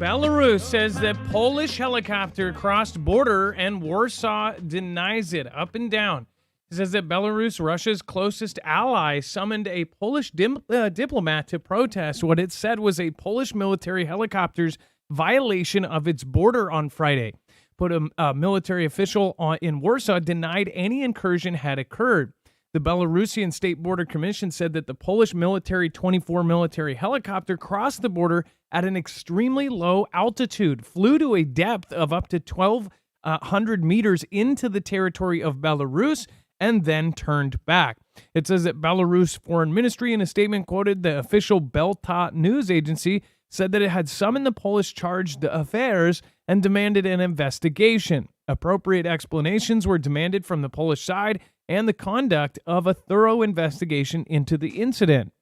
Belarus says that Polish helicopter crossed border and Warsaw denies it up and down. It says that Belarus, Russia's closest ally, summoned a Polish diplomat to protest what it said was a Polish military helicopter's violation of its border on Friday. But a military official in Warsaw denied any incursion had occurred. The Belarusian State Border Commission said that the Polish military 24 military helicopter crossed the border at an extremely low altitude, flew to a depth of up to 1,200 meters into the territory of Belarus, and then turned back. It says that Belarus Foreign Ministry, in a statement quoted the official Belta news agency, said that it had summoned the Polish chargé d'affaires and demanded an investigation. Appropriate explanations were demanded from the Polish side and the conduct of a thorough investigation into the incident.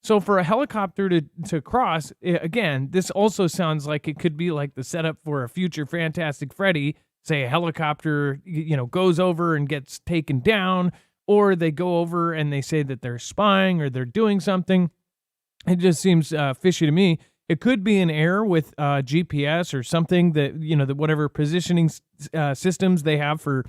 So for a helicopter to cross, again, this also sounds like it could be like the setup for a future Fantastic Freddy. Say a helicopter, goes over and gets taken down, or they go over and they say that they're spying or they're doing something. It just seems fishy to me. It could be an error with GPS or something that, that whatever positioning systems they have for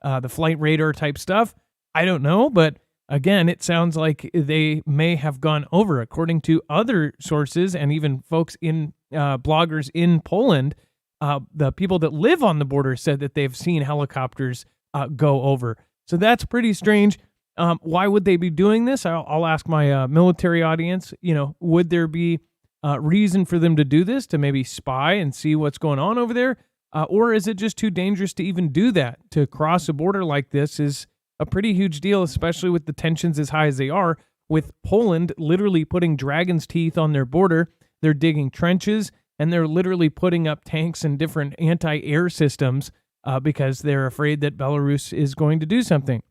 the flight radar type stuff. I don't know, but again, it sounds like they may have gone over, according to other sources and even folks in bloggers in Poland. The people that live on the border said that they've seen helicopters go over. So that's pretty strange. Why would they be doing this? I'll ask my military audience, would there be reason for them to do this, to maybe spy and see what's going on over there? Or is it just too dangerous to even do that? To cross a border like this is a pretty huge deal, especially with the tensions as high as they are, with Poland literally putting dragon's teeth on their border. They're digging trenches, and they're literally putting up tanks and different anti-air systems because they're afraid that Belarus is going to do something.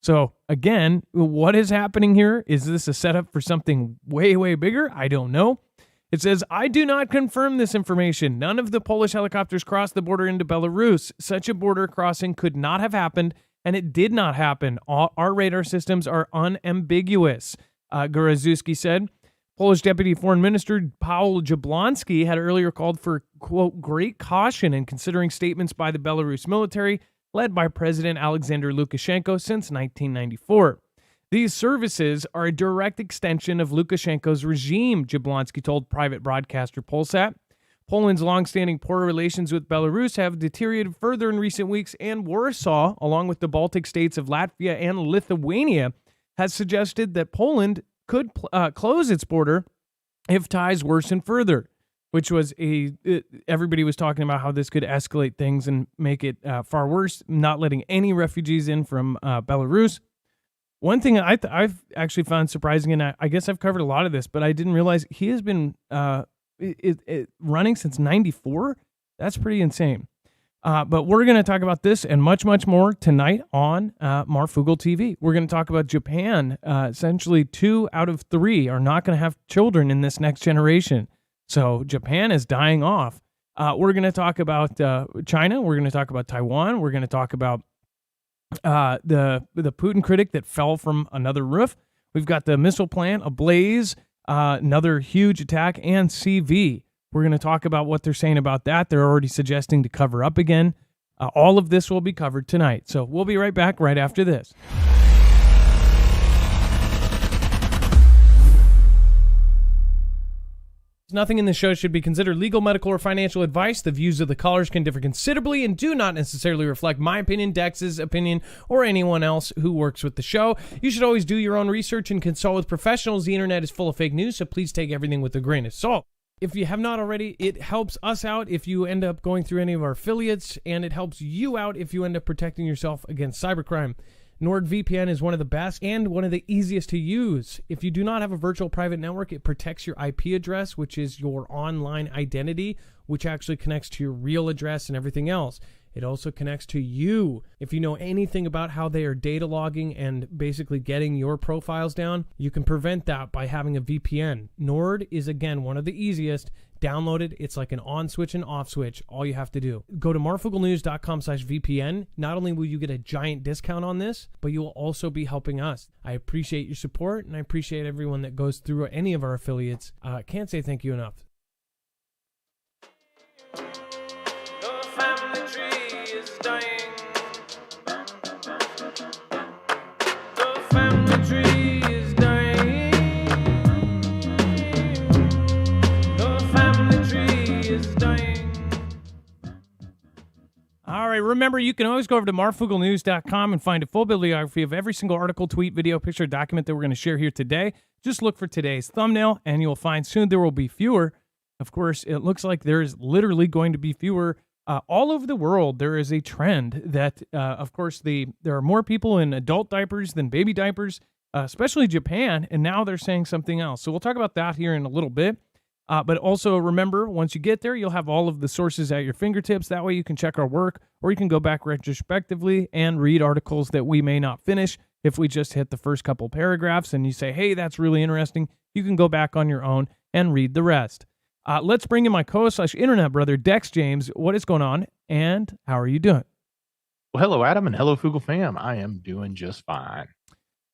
So again, what is happening here? Is this a setup for something way, way bigger? I don't know. It says, I do not confirm this information. None of the Polish helicopters crossed the border into Belarus. Such a border crossing could not have happened, and it did not happen. Our radar systems are unambiguous, Goroszewski said. Polish Deputy Foreign Minister Paweł Jablonski had earlier called for, quote, great caution in considering statements by the Belarus military, led by President Alexander Lukashenko since 1994. These services are a direct extension of Lukashenko's regime, Jablonski told private broadcaster Polsat. Poland's longstanding poor relations with Belarus have deteriorated further in recent weeks, and Warsaw, along with the Baltic states of Latvia and Lithuania, has suggested that Poland could close its border if ties worsen further, which was everybody was talking about how this could escalate things and make it far worse, not letting any refugees in from Belarus. One thing I've actually found surprising, and I guess I've covered a lot of this, but I didn't realize he has been running since 94. That's pretty insane. But we're going to talk about this and much, much more tonight on Marfoogle TV. We're going to talk about Japan. Essentially, 2 out of 3 are not going to have children in this next generation. So Japan is dying off. We're going to talk about China. We're going to talk about Taiwan. We're going to talk about the Putin critic that fell from another roof. We've got the missile plant ablaze, another huge attack, and CV. We're going to talk about what they're saying about that. They're already suggesting to cover up again. All of this will be covered tonight. So we'll be right back right after this. Nothing in this show should be considered legal, medical, or financial advice. The views of the callers can differ considerably and do not necessarily reflect my opinion, Dex's opinion, or anyone else who works with the show. You should always do your own research and consult with professionals. The internet is full of fake news, so please take everything with a grain of salt. If you have not already, it helps us out if you end up going through any of our affiliates, and it helps you out if you end up protecting yourself against cybercrime. NordVPN is one of the best and one of the easiest to use. If you do not have a virtual private network, it protects your IP address, which is your online identity, which actually connects to your real address and everything else. It also connects to you. If you know anything about how they are data logging and basically getting your profiles down, you can prevent that by having a VPN. Nord is, again, one of the easiest. Download it. It's like an on switch and off switch. All you have to do. Go to marfooglenews.com/VPN. Not only will you get a giant discount on this, but you will also be helping us. I appreciate your support, and I appreciate everyone that goes through any of our affiliates. Can't say thank you enough. remember, you can always go over to marfooglenews.com and find a full bibliography of every single article, tweet, video, picture, document that we're going to share here today. Just look for today's thumbnail, and you'll find soon there will be fewer. Of course, it looks like there's literally going to be fewer all over the world. There is a trend that, of course, there are more people in adult diapers than baby diapers, especially Japan, and now they're saying something else. So we'll talk about that here in a little bit. But also remember, once you get there, you'll have all of the sources at your fingertips. That way you can check our work, or you can go back retrospectively and read articles that we may not finish. If we just hit the first couple paragraphs and you say, hey, that's really interesting, you can go back on your own and read the rest. Let's bring in my co-host/internet brother, Dex James. What is going on, and how are you doing? Well, hello, Adam, and hello, Foogle fam. I am doing just fine.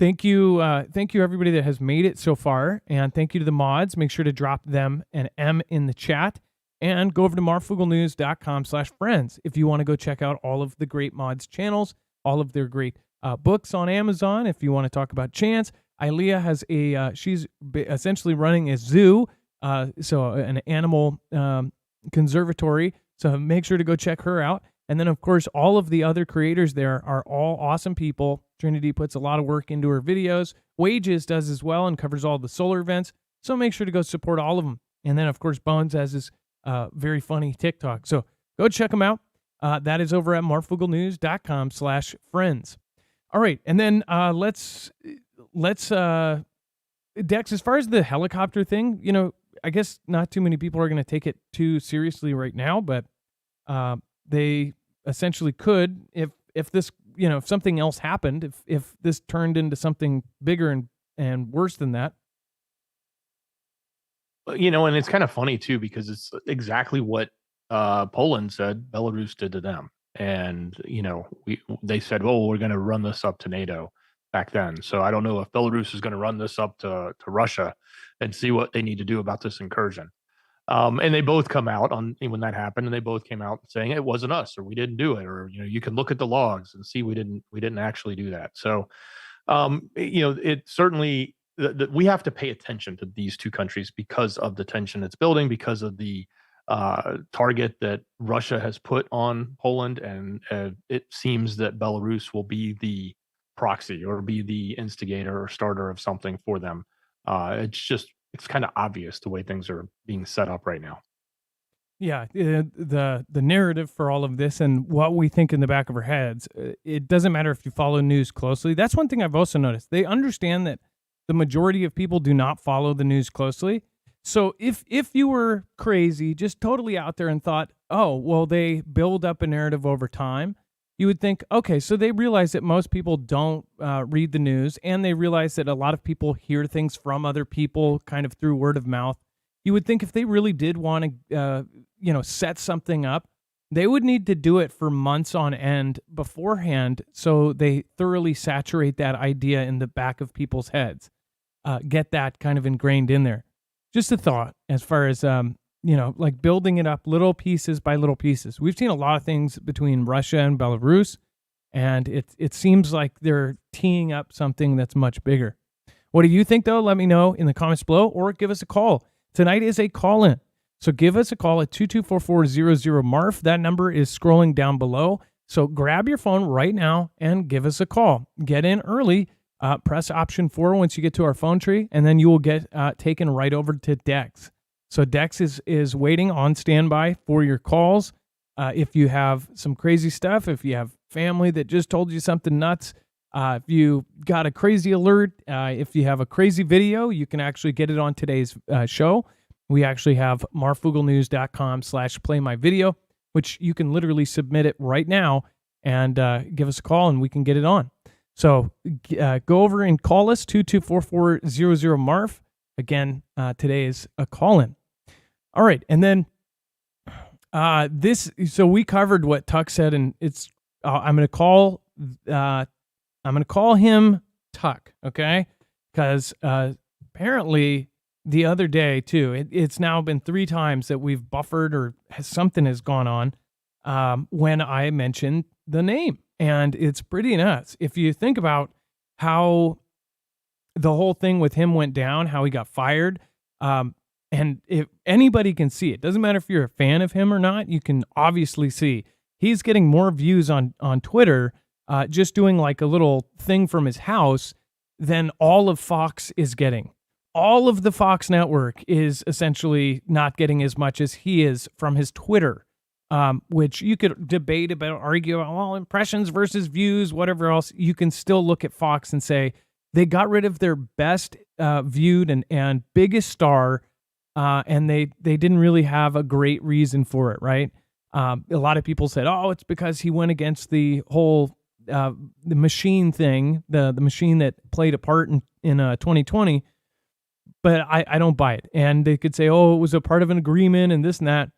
Thank you everybody that has made it so far, and thank you to the mods. Make sure to drop them an M in the chat, and go over to marfooglenews.com/friends if you want to go check out all of the great mods channels, all of their great books on Amazon. If you want to talk about Chance, Ilea has she's essentially running a zoo, so an animal conservatory. So make sure to go check her out. And then, of course, all of the other creators there are all awesome people. Trinity puts a lot of work into her videos. Wages does as well and covers all the solar events. So make sure to go support all of them. And then, of course, Bones has his very funny TikTok. So go check them out. That is over at marfooglenews.com/friends. All right. And then let's Dex, as far as the helicopter thing, you know, I guess not too many people are going to take it too seriously right now, but they essentially could if this, you know, if something else happened, if this turned into something bigger and worse than that. You know, and it's kind of funny too, because it's exactly what Poland said Belarus did to them. And, you know, they said, well, we're going to run this up to NATO back then. So I don't know if Belarus is going to run this up to Russia and see what they need to do about this incursion. And they both come out on when that happened, and they both came out saying it wasn't us, or we didn't do it, or, you know, you can look at the logs and see we didn't actually do that. So, you know, it certainly we have to pay attention to these two countries because of the tension that's building, because of the target that Russia has put on Poland, and it seems that Belarus will be the proxy or be the instigator or starter of something for them. It's kind of obvious the way things are being set up right now. Yeah, the narrative for all of this and what we think in the back of our heads, it doesn't matter if you follow news closely. That's one thing I've also noticed. They understand that the majority of people do not follow the news closely. So if you were crazy, just totally out there and thought, oh, well, they build up a narrative over time, you would think, okay, so they realize that most people don't read the news, and they realize that a lot of people hear things from other people kind of through word of mouth. You would think if they really did want to, set something up, they would need to do it for months on end beforehand, so they thoroughly saturate that idea in the back of people's heads, get that kind of ingrained in there. Just a thought as far as like building it up little pieces by little pieces. We've seen a lot of things between Russia and Belarus, and it seems like they're teeing up something that's much bigger. What do you think, though? Let me know in the comments below, or give us a call. Tonight is a call-in, so give us a call at 2244-00-MARF. That number is scrolling down below, so grab your phone right now and give us a call. Get in early. Press option 4 once you get to our phone tree, and then you will get taken right over to Dex. So Dex is waiting on standby for your calls. If you have some crazy stuff, if you have family that just told you something nuts, if you got a crazy alert, if you have a crazy video, you can actually get it on today's show. We actually have marfooglenews.com/playmyvideo, which you can literally submit it right now and give us a call, and we can get it on. So go over and call us, 2244-00-MARF. Again, today is a call-in. All right, and then so we covered what Tuck said, and it's I'm going to call him Tuck, okay? Because apparently the other day too, it's now been 3 times that we've buffered or something has gone on when I mentioned the name. And it's pretty nuts. If you think about how the whole thing with him went down, how he got fired, and if anybody can see it, doesn't matter if you're a fan of him or not, you can obviously see he's getting more views on Twitter, just doing like a little thing from his house than all of Fox is getting. All of the Fox network is essentially not getting as much as he is from his Twitter, which you could debate about, argue about, well, impressions versus views, whatever else. You can still look at Fox and say they got rid of their best viewed and biggest star, and they didn't really have a great reason for it, right? A lot of people said, oh, it's because he went against the whole the machine thing, the machine that played a part in 2020. But I don't buy it. And they could say, oh, it was a part of an agreement and this and that.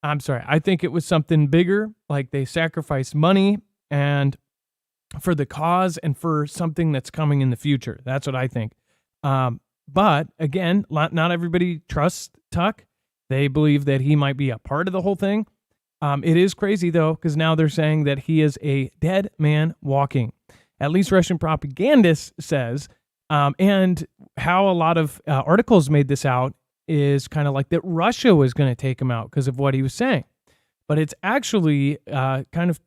I'm sorry. I think it was something bigger, like they sacrificed money and for the cause and for something that's coming in the future. That's what I think. But again, not everybody trusts Tuck. They believe that he might be a part of the whole thing. It is crazy, though, because now they're saying that he is a dead man walking. At least Russian propagandist says. And how a lot of articles made this out is kind of like that Russia was going to take him out because of what he was saying. But it's actually kind of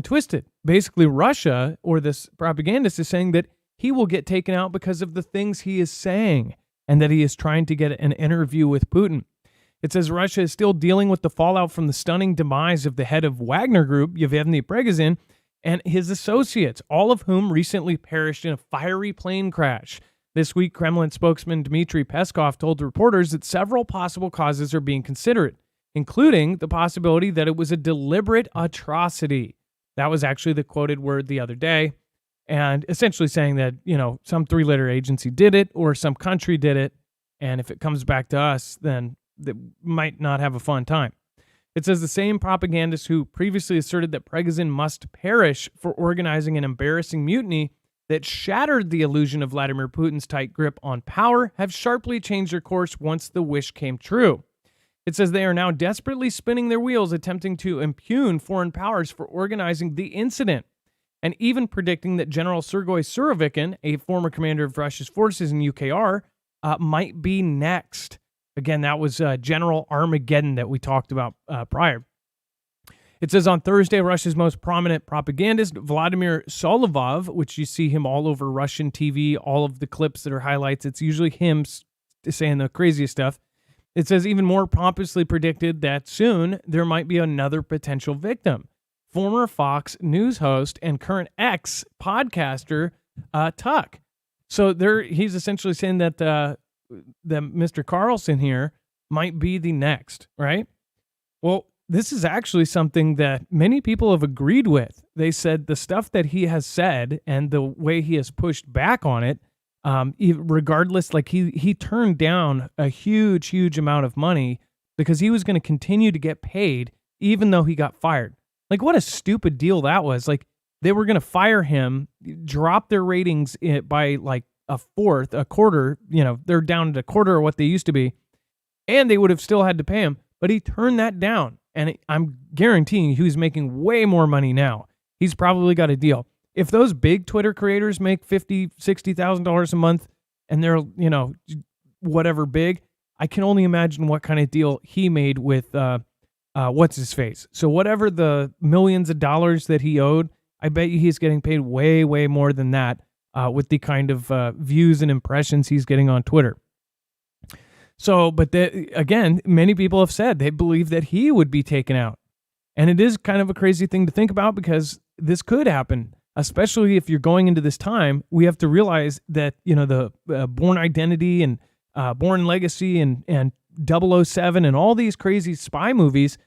twisted. Basically, Russia or this propagandist is saying that he will get taken out because of the things he is saying and that he is trying to get an interview with Putin. It says Russia is still dealing with the fallout from the stunning demise of the head of Wagner Group, Yevgeny Prigozhin, and his associates, all of whom recently perished in a fiery plane crash. This week, Kremlin spokesman Dmitry Peskov told reporters that several possible causes are being considered, including the possibility that it was a deliberate atrocity. That was actually the quoted word the other day, and essentially saying that, some three-letter agency did it or some country did it, and if it comes back to us, then they might not have a fun time. It says the same propagandist who previously asserted that Prigozhin must perish for organizing an embarrassing mutiny that shattered the illusion of Vladimir Putin's tight grip on power have sharply changed their course once the wish came true. It says they are now desperately spinning their wheels attempting to impugn foreign powers for organizing the incident, and even predicting that General Sergei Surovikin, a former commander of Russia's forces in UKR, might be next. Again, that was General Armageddon that we talked about prior. It says on Thursday, Russia's most prominent propagandist, Vladimir Solovov, which you see him all over Russian TV, all of the clips that are highlights, it's usually him saying the craziest stuff. It says even more pompously predicted that soon there might be another potential victim. Former Fox News host and current X podcaster, Tuck. So he's essentially saying that the Mr. Carlson here might be the next, right? Well, this is actually something that many people have agreed with. They said the stuff that he has said and the way he has pushed back on it, regardless, like he turned down a huge amount of money because he was going to continue to get paid even though he got fired. Like, what a stupid deal that was. Like, they were going to fire him, drop their ratings by like a quarter, they're down to a quarter of what they used to be, and they would have still had to pay him, but he turned that down, and I'm guaranteeing he was making way more money now. He's probably got a deal. If those big Twitter creators make $50,000, $60,000 a month, and they're, whatever big, I can only imagine what kind of deal he made with, what's his face. So whatever the millions of dollars that he owed, I bet you he's getting paid way more than that. With the kind of views and impressions he's getting on Twitter. So, but again, many people have said they believe that he would be taken out. And it is kind of a crazy thing to think about because this could happen, especially if you're going into this time. We have to realize that, the Born Identity and Born Legacy and 007 and all these crazy spy movies,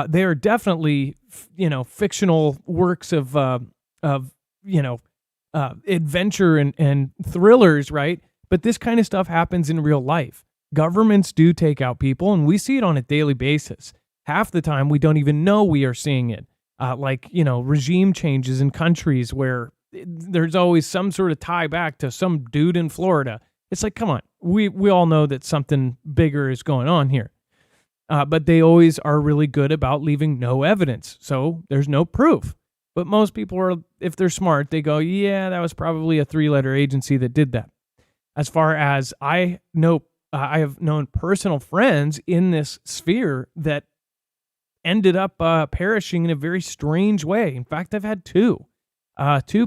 they are definitely, fictional works of adventure and thrillers, right? But this kind of stuff happens in real life. Governments do take out people, and we see it on a daily basis. Half the time, we don't even know we are seeing it. Regime changes in countries where there's always some sort of tie back to some dude in Florida. It's like, come on, we all know that something bigger is going on here. But they always are really good about leaving no evidence, so there's no proof. But most people are, if they're smart, they go, yeah, that was probably a three-letter agency that did that. As far as I know, I have known personal friends in this sphere that ended up perishing in a very strange way. In fact, I've had two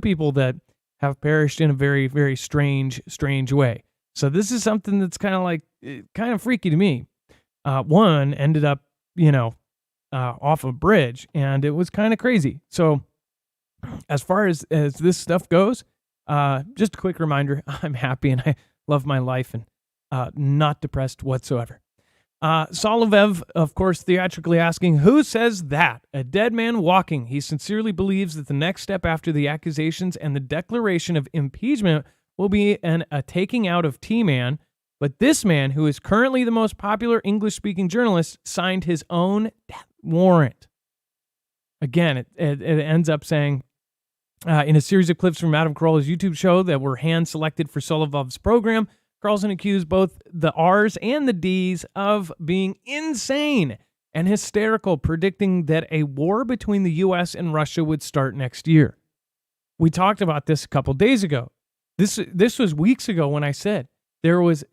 people that have perished in a very, very strange way. So this is something that's kind of freaky to me. One ended up, off a bridge, and it was kind of crazy. So as far as this stuff goes, just a quick reminder, I'm happy and I love my life and not depressed whatsoever. Solovev, of course, theatrically asking, who says that? A dead man walking. He sincerely believes that the next step after the accusations and the declaration of impeachment will be a taking out of T-Man. But this man, who is currently the most popular English-speaking journalist, signed his own death warrant. Again, it ends up saying, in a series of clips from Adam Carolla's YouTube show that were hand-selected for Solovev's program, Carlson accused both the R's and the D's of being insane and hysterical, predicting that a war between the U.S. and Russia would start next year. We talked about this a couple days ago. This was weeks ago when I said there was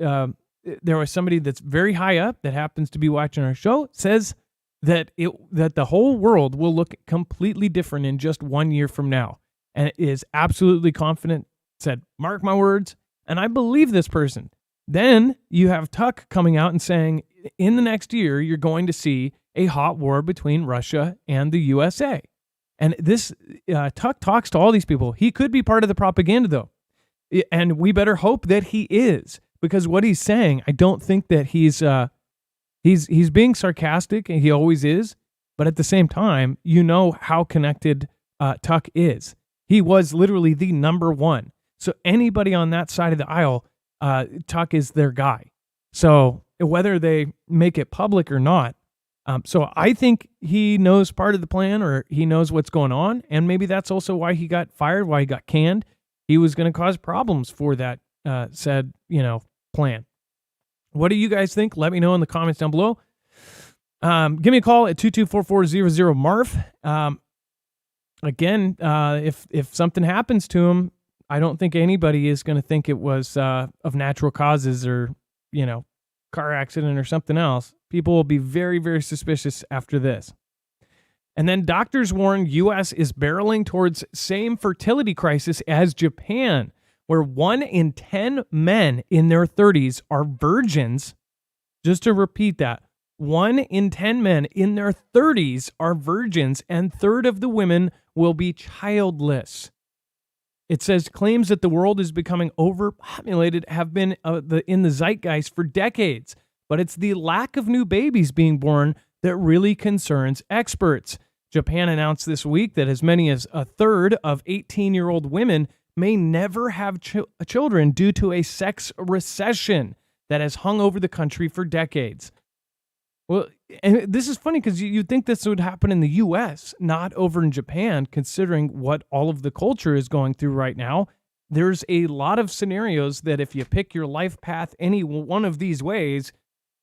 somebody that's very high up that happens to be watching our show, says that the whole world will look completely different in just 1 year from now, and is absolutely confident, said, mark my words, and I believe this person. Then you have Tuck coming out and saying, in the next year, you're going to see a hot war between Russia and the USA. And this, Tuck talks to all these people. He could be part of the propaganda, though. And we better hope that he is, because what he's saying, I don't think that he's being sarcastic, and he always is. But at the same time, you know how connected Tuck is. He was literally the number one. So anybody on that side of the aisle, Tuck is their guy. So whether they make it public or not, so I think he knows part of the plan, or he knows what's going on, and maybe that's also why he got fired, why he got canned. He was going to cause problems for that said, plan. What do you guys think? Let me know in the comments down below. Give me a call at 224-400-MARF. Again, if something happens to him, I don't think anybody is going to think it was of natural causes or, car accident or something else. People will be very, very suspicious after this. And then doctors warn U.S. is barreling towards same fertility crisis as Japan, where 1 in 10 men in their 30s are virgins. Just to repeat that, 1 in 10 men in their 30s are virgins, and 1/3 of the women will be childless. It says claims that the world is becoming overpopulated have been in the zeitgeist for decades, but it's the lack of new babies being born that really concerns experts. Japan announced this week that as many as 1/3 of 18-year-old women may never have children due to a sex recession that has hung over the country for decades. Well, and this is funny because you'd think this would happen in the U.S., not over in Japan, considering what all of the culture is going through right now. There's a lot of scenarios that if you pick your life path any one of these ways,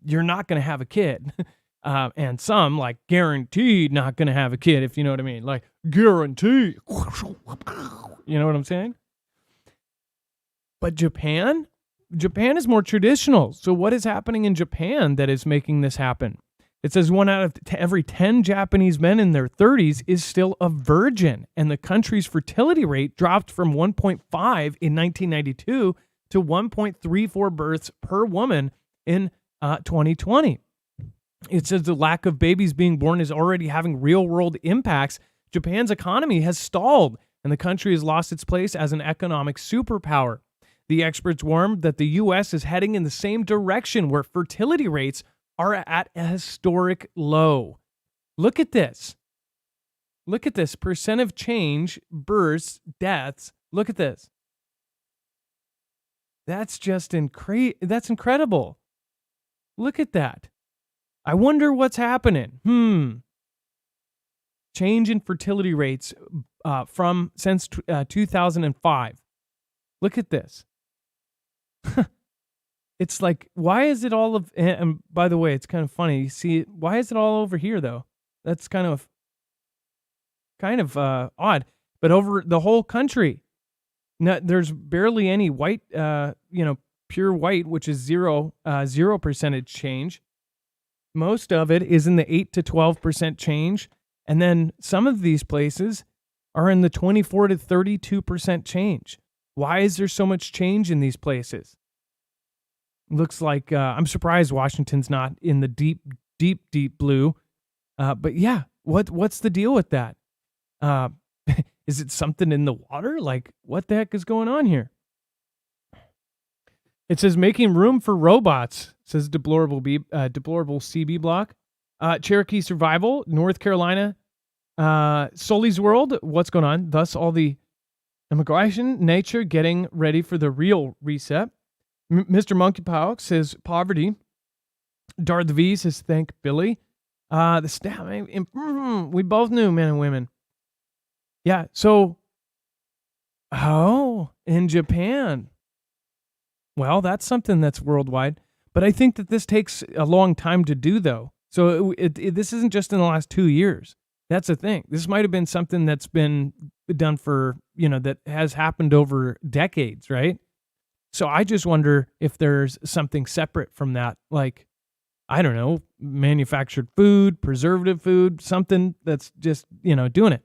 you're not going to have a kid. And some, like, guaranteed not going to have a kid, if you know what I mean. Like, guaranteed. You know what I'm saying? But Japan is more traditional. So what is happening in Japan that is making this happen? It says 1 out of every 10 Japanese men in their 30s is still a virgin. And the country's fertility rate dropped from 1.5 in 1992 to 1.34 births per woman in 2020. It says the lack of babies being born is already having real-world impacts. Japan's economy has stalled, and the country has lost its place as an economic superpower. The experts warn that the U.S. is heading in the same direction, where fertility rates are at a historic low. Look at this. Look at this. Percent of change, births, deaths. Look at this. That's just that's incredible. Look at that. I wonder what's happening. Change in fertility rates since 2005. Look at this. It's like, why is it all of? And by the way, it's kind of funny. You see, why is it all over here though? That's kind of odd. But over the whole country, there's barely any white, pure white, which is 0% change. Most of it is in the 8 to 12% change. And then some of these places are in the 24 to 32% change. Why is there so much change in these places? Looks like I'm surprised Washington's not in the deep blue. But yeah, what's the deal with that? Is it something in the water? Like, what the heck is going on here? It says making room for robots, says deplorable CB block. Cherokee Survival, North Carolina. Sully's World, what's going on? Thus all the immigration, nature getting ready for the real reset. Mr. Monkeypox says poverty. Darth V says thank Billy. The staff, we both knew, men and women. Yeah, so, in Japan. Well, that's something that's worldwide. But I think that this takes a long time to do, though. So this isn't just in the last 2 years. That's the thing. This might have been something that's been done for, that has happened over decades, right? So I just wonder if there's something separate from that, like, I don't know, manufactured food, preservative food, something that's just, doing it.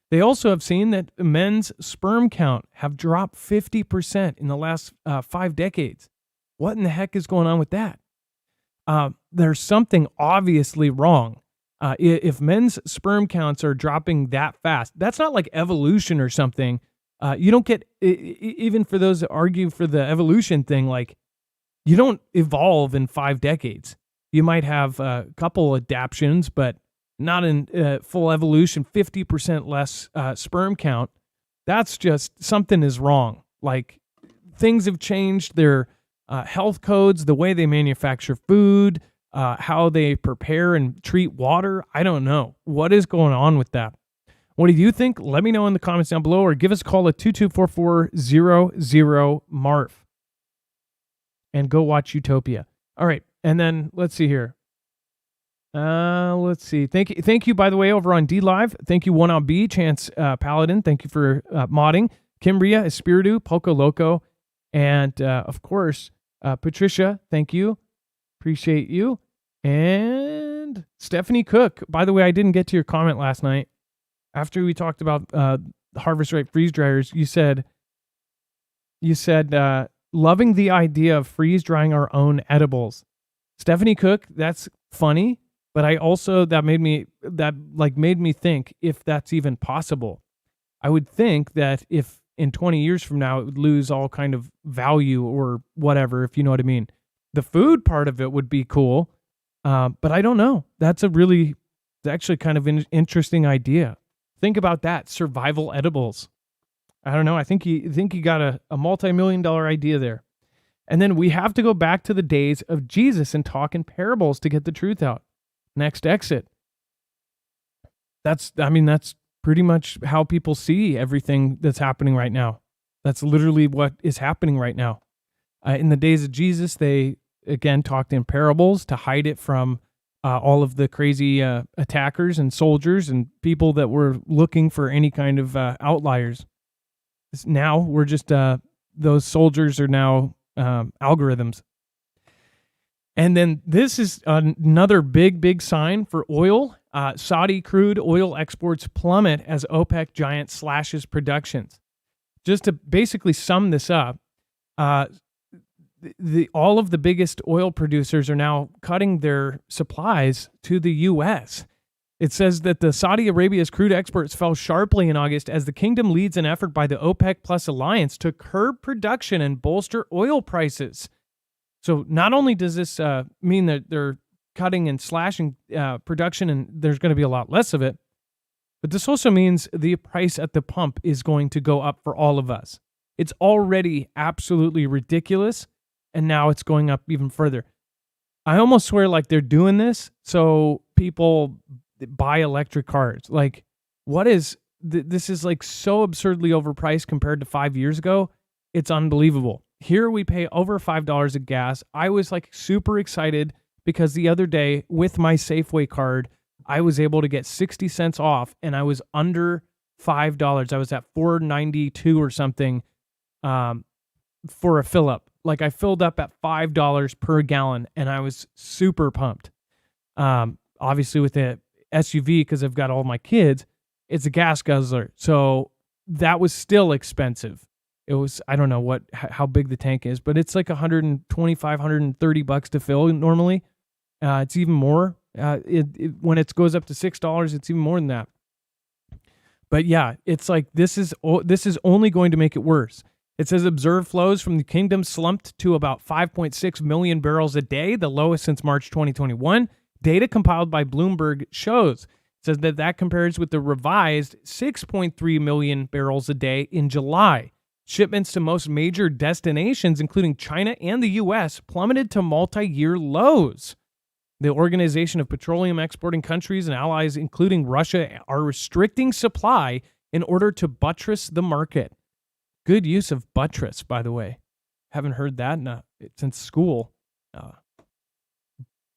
They also have seen that men's sperm count have dropped 50% in the last 5 decades. What in the heck is going on with that? There's something obviously wrong. If men's sperm counts are dropping that fast, that's not like evolution or something. You don't get, even for those that argue for the evolution thing, like, you don't evolve in 5 decades. You might have a couple adaptations, but not in full evolution. 50% less sperm count. That's just, something is wrong. Like, things have changed their health codes, the way they manufacture food, how they prepare and treat water. I don't know. What is going on with that? What do you think? Let me know in the comments down below, or give us a call at 2244-00-MARF. And go watch Utopia. All right. And then let's see here. Let's see. Thank you, by the way, over on DLive. Thank you, 1OB, Chance Paladin. Thank you for modding. Kimbria, Espiritu, Poco Loco, and of course, Patricia. Thank you. Appreciate you. And Stephanie Cook. By the way, I didn't get to your comment last night. After we talked about Harvest Right freeze dryers, you said loving the idea of freeze drying our own edibles. Stephanie Cook, that's funny, but I also that made me think if that's even possible. I would think that if in 20 years from now it would lose all kind of value or whatever, if you know what I mean. The food part of it would be cool, but I don't know. That's actually kind of an interesting idea. Think about that, survival edibles. I don't know. I think you got a multi-million-dollar idea there. And then we have to go back to the days of Jesus and talk in parables to get the truth out. Next exit. That's pretty much how people see everything that's happening right now. That's literally what is happening right now. In the days of Jesus, they, again, talked in parables to hide it from all of the crazy attackers and soldiers and people that were looking for any kind of outliers. Now we're just, those soldiers are now algorithms. And then this is another big sign for oil. Saudi crude oil exports plummet as OPEC giant slashes productions. Just to basically sum this up, all of the biggest oil producers are now cutting their supplies to the U.S. It says that the Saudi Arabia's crude exports fell sharply in August as the kingdom leads an effort by the OPEC Plus alliance to curb production and bolster oil prices. So not only does this mean that they're cutting and slashing production and there's going to be a lot less of it, but this also means the price at the pump is going to go up for all of us. It's already absolutely ridiculous, and now it's going up even further. I almost swear like they're doing this so people buy electric cars. Like, what is this is like so absurdly overpriced compared to 5 years ago. It's unbelievable. Here we pay over $5 of gas. I was like super excited because the other day with my Safeway card, I was able to get 60 cents off and I was under $5. I was at $4.92 or something for a fill up. Like I filled up at $5 per gallon and I was super pumped. Obviously with the SUV, because I've got all my kids, it's a gas guzzler. So that was still expensive. It was, I don't know how big the tank is, but it's like $125, $130 to fill normally. It's even more. When it goes up to $6, it's even more than that. But yeah, it's like this is only going to make it worse. It says observed flows from the kingdom slumped to about 5.6 million barrels a day, the lowest since March 2021. Data compiled by Bloomberg shows. It says that compares with the revised 6.3 million barrels a day in July. Shipments to most major destinations, including China and the U.S., plummeted to multi-year lows. The Organization of Petroleum Exporting Countries and allies, including Russia, are restricting supply in order to buttress the market. Good use of buttress, by the way. Haven't heard that since school.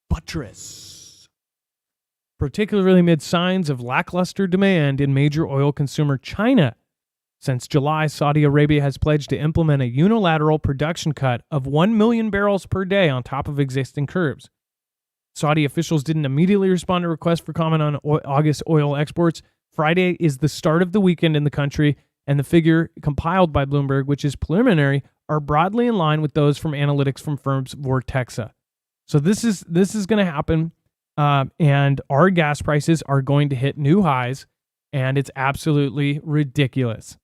Buttress. Particularly amid signs of lackluster demand in major oil consumer China. Since July, Saudi Arabia has pledged to implement a unilateral production cut of 1 million barrels per day on top of existing curbs. Saudi officials didn't immediately respond to requests for comment on August oil exports. Friday is the start of the weekend in the country, and the figure compiled by Bloomberg, which is preliminary, are broadly in line with those from analytics from firms Vortexa. So this is going to happen, and our gas prices are going to hit new highs, and it's absolutely ridiculous.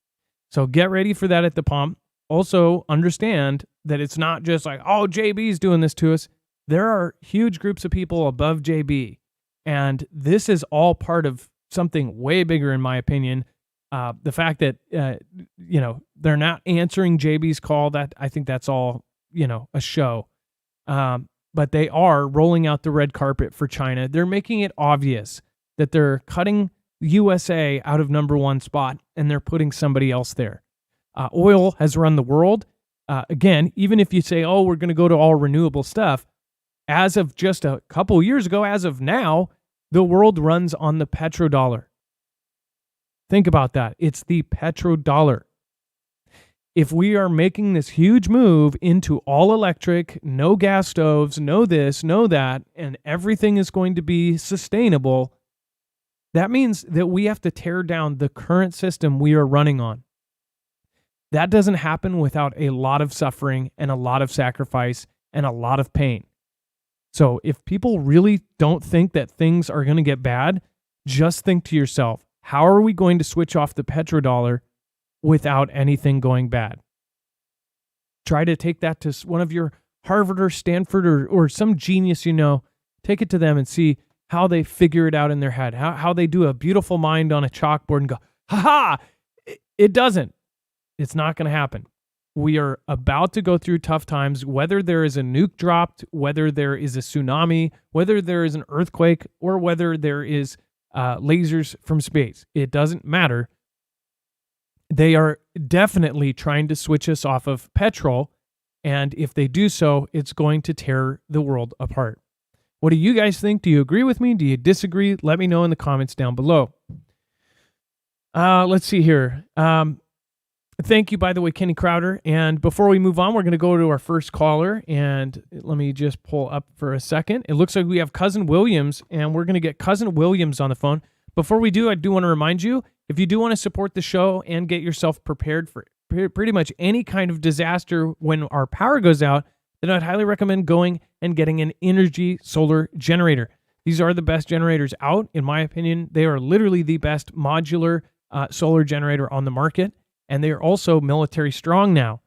So get ready for that at the pump. Also understand that it's not just like, oh, JB's doing this to us. There are huge groups of people above JB, and this is all part of something way bigger, in my opinion. The fact that, they're not answering JB's call, that I think that's all, a show. But they are rolling out the red carpet for China. They're making it obvious that they're cutting USA out of number one spot, and they're putting somebody else there. Oil has run the world. Again, even if you say, oh, we're going to go to all renewable stuff, as of just a couple years ago, as of now, the world runs on the petrodollar. Think about that. It's the petrodollar. If we are making this huge move into all electric, no gas stoves, no this, no that, and everything is going to be sustainable, that means that we have to tear down the current system we are running on. That doesn't happen without a lot of suffering and a lot of sacrifice and a lot of pain. So if people really don't think that things are going to get bad, just think to yourself, how are we going to switch off the petrodollar without anything going bad? Try to take that to one of your Harvard or Stanford or some genius take it to them and see how they figure it out in their head, how they do a beautiful mind on a chalkboard and go, ha-ha, it doesn't. It's not going to happen. We are about to go through tough times, whether there is a nuke dropped, whether there is a tsunami, whether there is an earthquake, or whether there is lasers from space. It doesn't matter. They are definitely trying to switch us off of petrol, and if they do so, it's going to tear the world apart. What do you guys think? Do you agree with me? Do you disagree? Let me know in the comments down below. Let's see here. Thank you, by the way, Kenny Crowder. And before we move on, we're going to go to our first caller. And let me just pull up for a second. It looks like we have Cousin Williams, and we're going to get Cousin Williams on the phone. Before we do, I do want to remind you, if you do want to support the show and get yourself prepared for pretty much any kind of disaster when our power goes out, then I'd highly recommend going and getting an Energy solar generator. These are the best generators out, in my opinion. They are literally the best modular solar generator on the market. And they are also military strong now.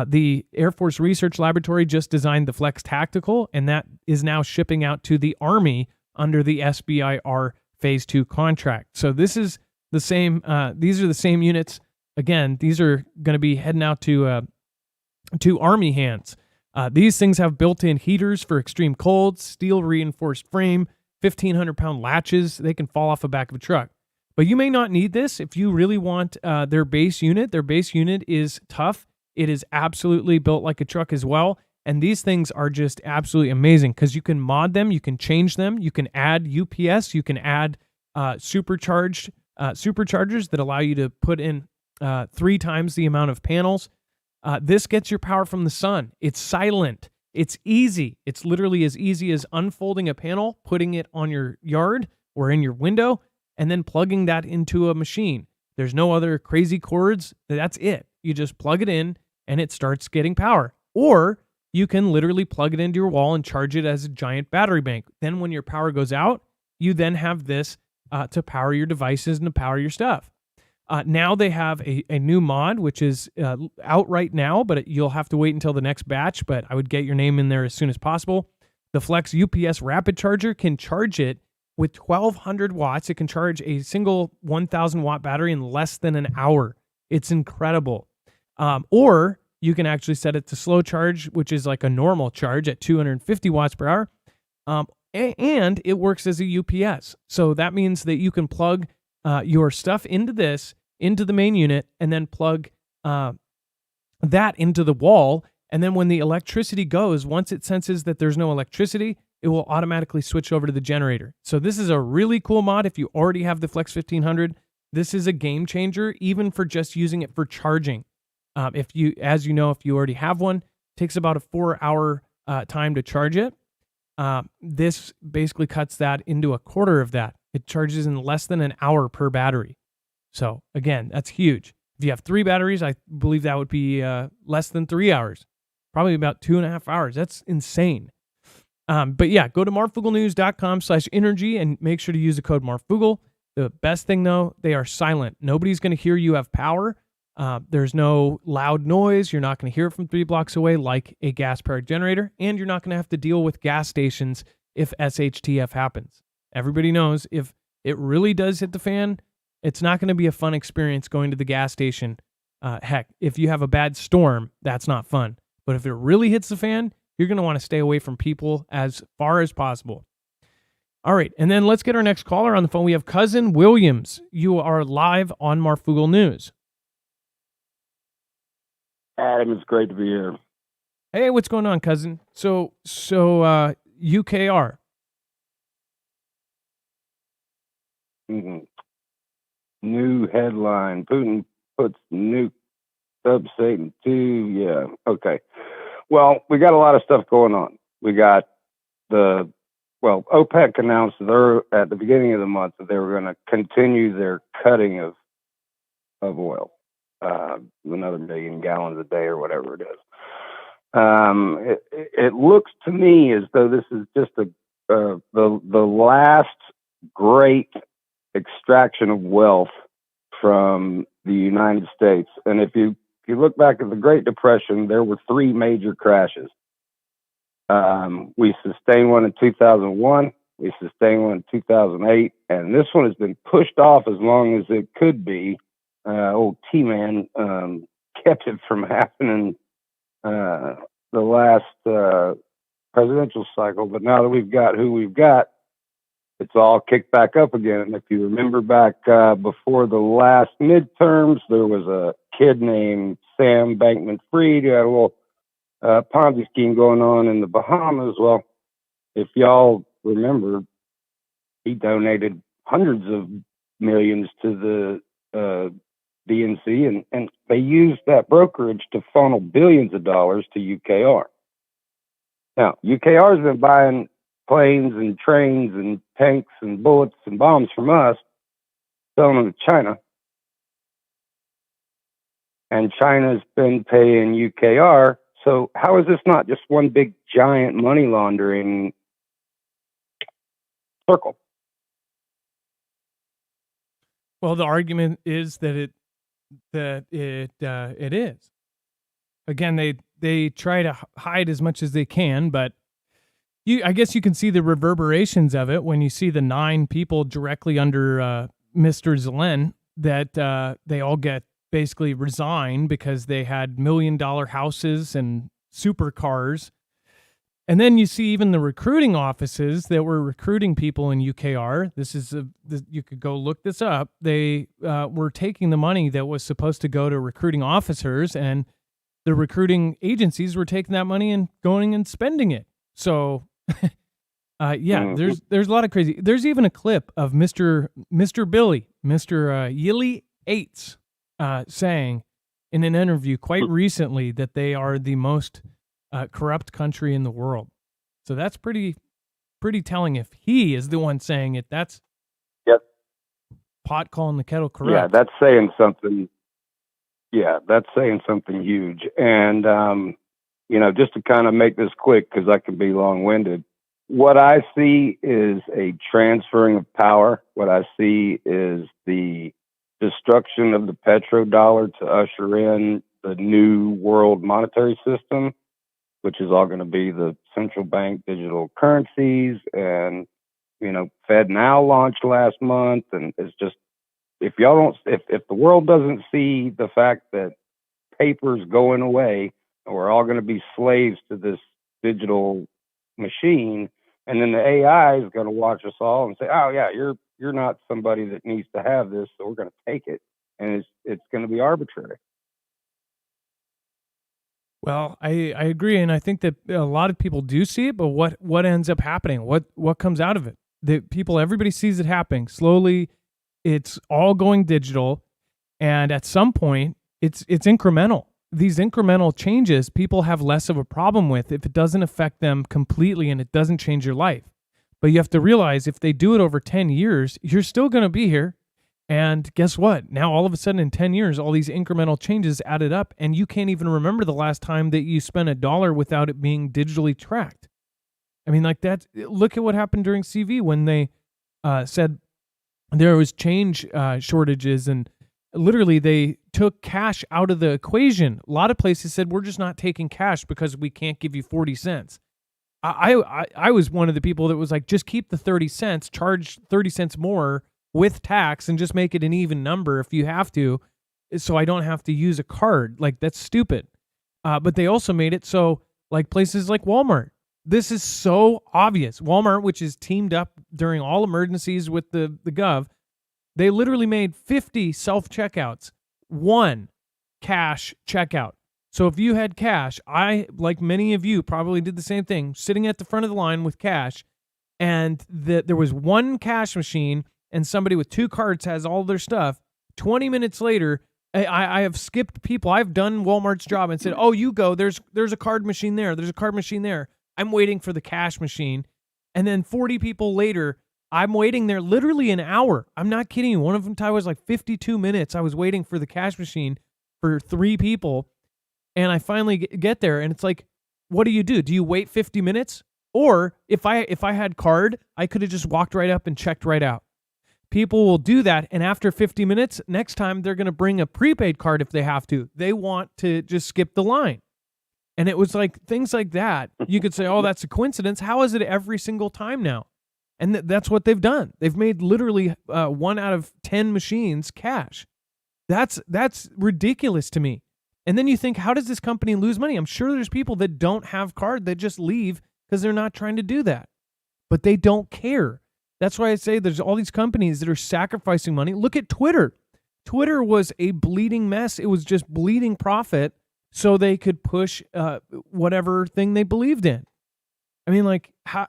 The Air Force Research Laboratory just designed the Flex Tactical, and that is now shipping out to the Army under the SBIR Phase 2 contract. So this is the same. These are the same units. Again, these are going to be heading out to Army hands. These things have built-in heaters for extreme cold, steel reinforced frame, 1,500-pound latches. They can fall off the back of a truck. But you may not need this if you really want their base unit. Their base unit is tough. It is absolutely built like a truck as well. And these things are just absolutely amazing because you can mod them, you can change them, you can add UPS, you can add superchargers that allow you to put in 3 times the amount of panels. This gets your power from the sun. It's silent. It's easy. It's literally as easy as unfolding a panel, putting it on your yard or in your window, and then plugging that into a machine. There's no other crazy cords. That's it. You just plug it in and it starts getting power. Or you can literally plug it into your wall and charge it as a giant battery bank. Then when your power goes out, you then have this to power your devices and to power your stuff. Now they have a new mod, which is out right now, but you'll have to wait until the next batch, but I would get your name in there as soon as possible. The Flex UPS Rapid Charger can charge it with 1,200 watts. It can charge a single 1,000 watt battery in less than an hour. It's incredible. Or you can actually set it to slow charge, which is like a normal charge at 250 watts per hour. And it works as a UPS. So that means that you can plug your stuff into the main unit, and then plug that into the wall. And then when the electricity goes, once it senses that there's no electricity, it will automatically switch over to the generator. So this is a really cool mod. If you already have the Flex 1500, this is a game changer, even for just using it for charging. If you already have one, it takes about a 4-hour time to charge it. This basically cuts that into a quarter of that. It charges in less than an hour per battery. So again, that's huge. If you have 3 batteries, I believe that would be less than 3 hours, probably about 2.5 hours. That's insane. But yeah, go to marfooglenews.com/energy and make sure to use the code Marfoogle. The best thing though, they are silent. Nobody's going to hear you have power. There's no loud noise. You're not going to hear it from 3 blocks away like a gas-powered generator, and you're not going to have to deal with gas stations if SHTF happens. Everybody knows if it really does hit the fan, it's not going to be a fun experience going to the gas station. Heck, if you have a bad storm, that's not fun. But if it really hits the fan, you're going to want to stay away from people as far as possible. All right, and then let's get our next caller on the phone. We have Cousin Williams. You are live on Marfoogle News. Adam, it's great to be here. Hey, what's going on, cousin? So UKR. Mm-hmm. New headline: Putin puts Nuke sub Satan 2. Yeah, okay. Well, we got a lot of stuff going on. We got OPEC announced at the beginning of the month that they were going to continue their cutting of oil, another 1 million gallons a day or whatever it is. It looks to me as though this is just the last great extraction of wealth from the United States. And if you look back at the Great Depression, there were 3 major crashes. We sustained one in 2001, we sustained one in 2008, and this one has been pushed off as long as it could be. Old T-Man kept it from happening the last presidential cycle, but now that we've got who we've got, it's all kicked back up again. And if you remember back before the last midterms, there was a kid named Sam Bankman-Fried who had a little Ponzi scheme going on in the Bahamas. Well, if y'all remember, he donated hundreds of millions to the DNC, and they used that brokerage to funnel billions of dollars to UKR. Now, UKR has been buying planes and trains and tanks and bullets and bombs from us, selling them to China. And China's been paying UKR. So how is this not just one big giant money laundering circle? Well, the argument is that it is. Again, they try to hide as much as they can, but I guess you can see the reverberations of it when you see the 9 people directly under Mr. Zelen that they all get basically resign because they had $1 million houses and supercars. And then you see even the recruiting offices that were recruiting people in UKR. You could go look this up. They were taking the money that was supposed to go to recruiting officers, and the recruiting agencies were taking that money and going and spending it. So, there's a lot of crazy. There's even a clip of Mr. Billy, Mr. Yili Aites, saying in an interview quite recently that they are the most corrupt country in the world. So that's pretty telling. If he is the one saying it, that's Yep. pot calling the kettle corrupt. Yeah, that's saying something. Yeah, that's saying something huge. And, just to kind of make this quick, because I can be long winded, what I see is a transferring of power. What I see is the destruction of the petrodollar to usher in the new world monetary system, which is all going to be the central bank digital currencies. And, Fed Now launched last month. And it's just, if the world doesn't see the fact that paper's going away and we're all going to be slaves to this digital machine, and then the AI is going to watch us all and say, oh yeah, you're not somebody that needs to have this, so we're going to take it, and it's going to be arbitrary. Well, I agree, and I think that a lot of people do see it, but what ends up happening? What comes out of it? Everybody sees it happening slowly. It's all going digital, and at some point, it's incremental. These incremental changes, people have less of a problem with if it doesn't affect them completely and it doesn't change your life. But you have to realize if they do it over 10 years, you're still going to be here. And guess what? Now, all of a sudden in 10 years, all these incremental changes added up, and you can't even remember the last time that you spent $1 without it being digitally tracked. I mean, like that. Look at what happened during CV when they said there was change shortages, and literally they took cash out of the equation. A lot of places said, we're just not taking cash because we can't give you 40 cents. I was one of the people that was like, just keep the 30 cents, charge 30 cents more with tax, and just make it an even number if you have to, so I don't have to use a card. Like, that's stupid. But they also made it so, like, places like Walmart, this is so obvious. Walmart, which is teamed up during all emergencies with the Gov, they literally made 50 self-checkouts, 1 cash checkout. So if you had cash, I, like many of you, probably did the same thing, sitting at the front of the line with cash, and there was 1 cash machine, and somebody with 2 cards has all their stuff. 20 minutes later, I have skipped people. I've done Walmart's job and said, oh, you go. There's a card machine there. There's a card machine there. I'm waiting for the cash machine. And then 40 people later, I'm waiting there literally an hour. I'm not kidding you. One of them time was like 52 minutes. I was waiting for the cash machine for 3 people. And I finally get there, and it's like, what do? Do you wait 50 minutes? Or if I had card, I could have just walked right up and checked right out. People will do that, and after 50 minutes, next time they're going to bring a prepaid card if they have to. They want to just skip the line. And it was like things like that. You could say, oh, that's a coincidence. How is it every single time now? And that's what they've done. They've made literally 1 out of 10 machines cash. That's ridiculous to me. And then you think, how does this company lose money? I'm sure there's people that don't have card that just leave because they're not trying to do that. But they don't care. That's why I say there's all these companies that are sacrificing money. Look at Twitter. Twitter was a bleeding mess. It was just bleeding profit so they could push whatever thing they believed in. I mean, like, how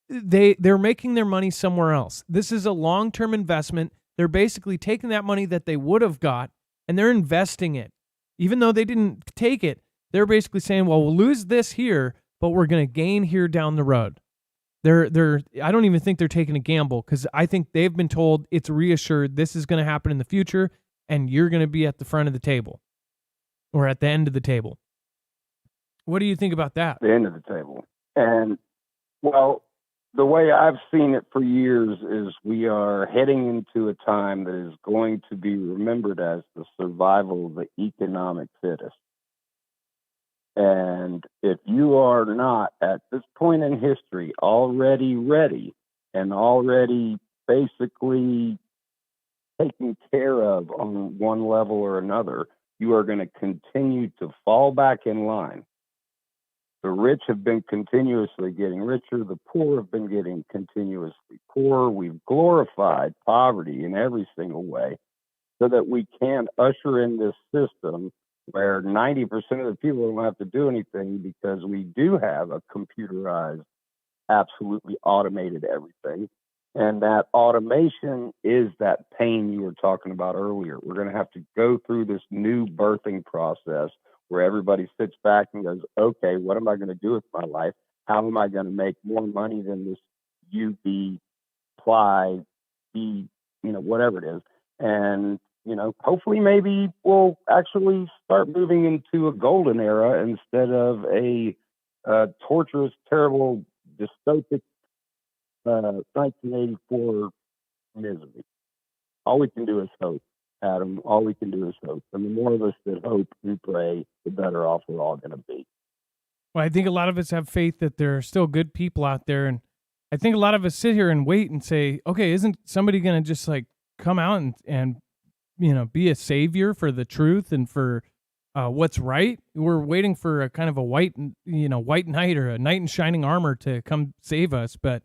they're making their money somewhere else. This is a long-term investment. They're basically taking that money that they would have got and they're investing it. Even though they didn't take it, they're basically saying, well, we'll lose this here, but we're going to gain here down the road. I don't even think they're taking a gamble, because I think they've been told, it's reassured this is going to happen in the future, and you're going to be at the front of the table or at the end of the table. What do you think about that? The end of the table. And, well, the way I've seen it for years is we are heading into a time that is going to be remembered as the survival of the economic fittest. And if you are not at this point in history already ready and already basically taken care of on one level or another, you are going to continue to fall back in line. The rich have been continuously getting richer. The poor have been getting continuously poorer. We've glorified poverty in every single way so that we can usher in this system where 90% of the people don't have to do anything, because we do have a computerized, absolutely automated everything. And that automation is that pain you were talking about earlier. We're going to have to go through this new birthing process where everybody sits back and goes, okay, what am I going to do with my life? How am I going to make more money than this UB ply, B, whatever it is? And, hopefully maybe we'll actually start moving into a golden era instead of a torturous, terrible, dystopic 1984 misery. All we can do is hope, Adam. All we can do is hope. And the more of us that hope and pray, the better off we're all going to be. Well, I think a lot of us have faith that there are still good people out there. And I think a lot of us sit here and wait and say, okay, isn't somebody going to just like come out and be a savior for the truth and for what's right? We're waiting for a kind of a white knight or a knight in shining armor to come save us. But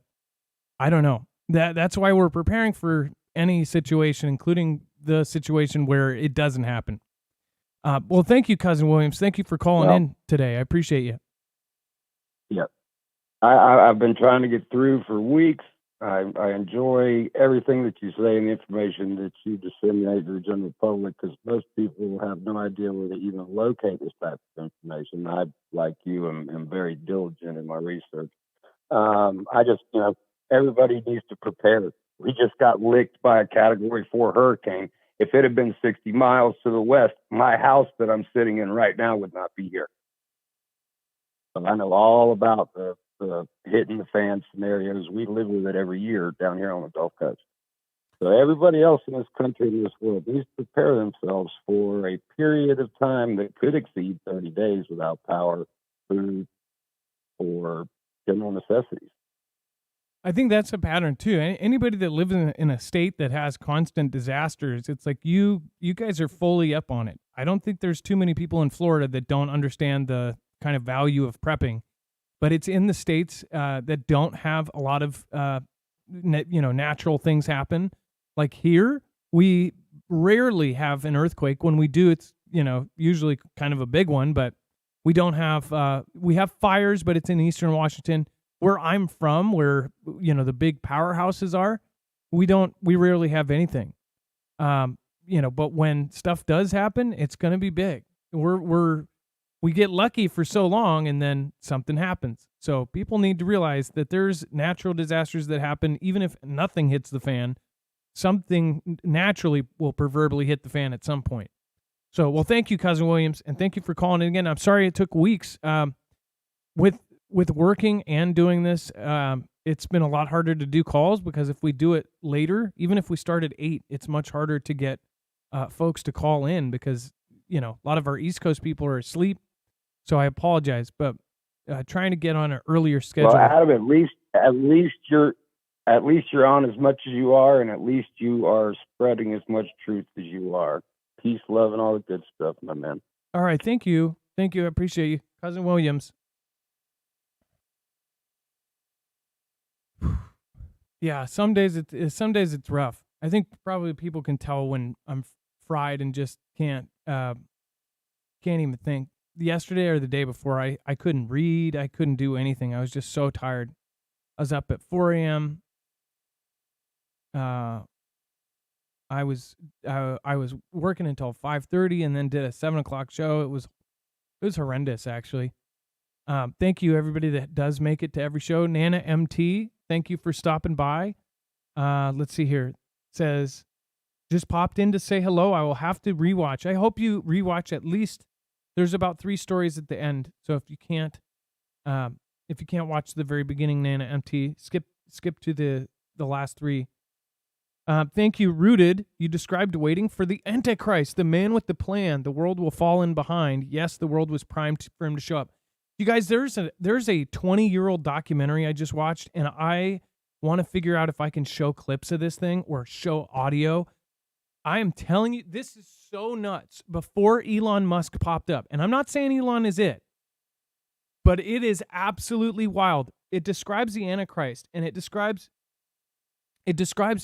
I don't know. That's why we're preparing for any situation, including the situation where it doesn't happen. Well, thank you, Cousin Williams. Thank you for calling in today. I appreciate you. Yeah. I've been trying to get through for weeks. I enjoy everything that you say and the information that you disseminate to the general public, because most people have no idea where to even locate this type of information. I, like you, am very diligent in my research. I just, everybody needs to prepare. We just got licked by a Category 4 hurricane. If it had been 60 miles to the west, my house that I'm sitting in right now would not be here. So I know all about the hitting the fan scenarios. We live with it every year down here on the Gulf Coast. So everybody else in this country, in this world, needs to prepare themselves for a period of time that could exceed 30 days without power, food, or general necessities. I think that's a pattern too. Anybody that lives in a state that has constant disasters, it's like you guys are fully up on it. I don't think there's too many people in Florida that don't understand the kind of value of prepping, but it's in the states that don't have a lot of natural things happen. Like here, we rarely have an earthquake. When we do, it's usually kind of a big one, but we don't have we have fires, but it's in eastern Washington. Where I'm from, where the big powerhouses are, we rarely have anything. But when stuff does happen, it's going to be big. We get lucky for so long, and then something happens. So people need to realize that there's natural disasters that happen. Even if nothing hits the fan, something naturally will proverbially hit the fan at some point. So, well, thank you, Cousin Williams, and thank you for calling in again. I'm sorry it took weeks. With working and doing this, it's been a lot harder to do calls, because if we do it later, even if we start at 8, it's much harder to get folks to call in, because a lot of our East Coast people are asleep. So I apologize, but trying to get on an earlier schedule. Well, Adam, at least you're on as much as you are, and at least you are spreading as much truth as you are. Peace, love, and all the good stuff, my man. All right, thank you. I appreciate you, Cousin Williams. Yeah, some days it's rough. I think probably people can tell when I'm fried and just can't even think. Yesterday or the day before, I couldn't read. I couldn't do anything. I was just so tired. I was up at 4 a.m. I was working until 5:30 and then did a 7 o'clock show. It was horrendous, actually. Thank you, everybody that does make it to every show. Nana MT, thank you for stopping by. Let's see here. It says, just popped in to say hello. I will have to rewatch. I hope you rewatch at least. There's about 3 stories at the end. So if you can't watch the very beginning, Nana MT, skip to the last 3. Thank you, Rooted. You described waiting for the Antichrist, the man with the plan. The world will fall in behind. Yes, the world was primed for him to show up. You guys, there's a 20-year-old documentary I just watched, and I want to figure out if I can show clips of this thing or show audio. I am telling you, this is so nuts. Before Elon Musk popped up, and I'm not saying Elon is it, but it is absolutely wild. It describes the Antichrist, and it describes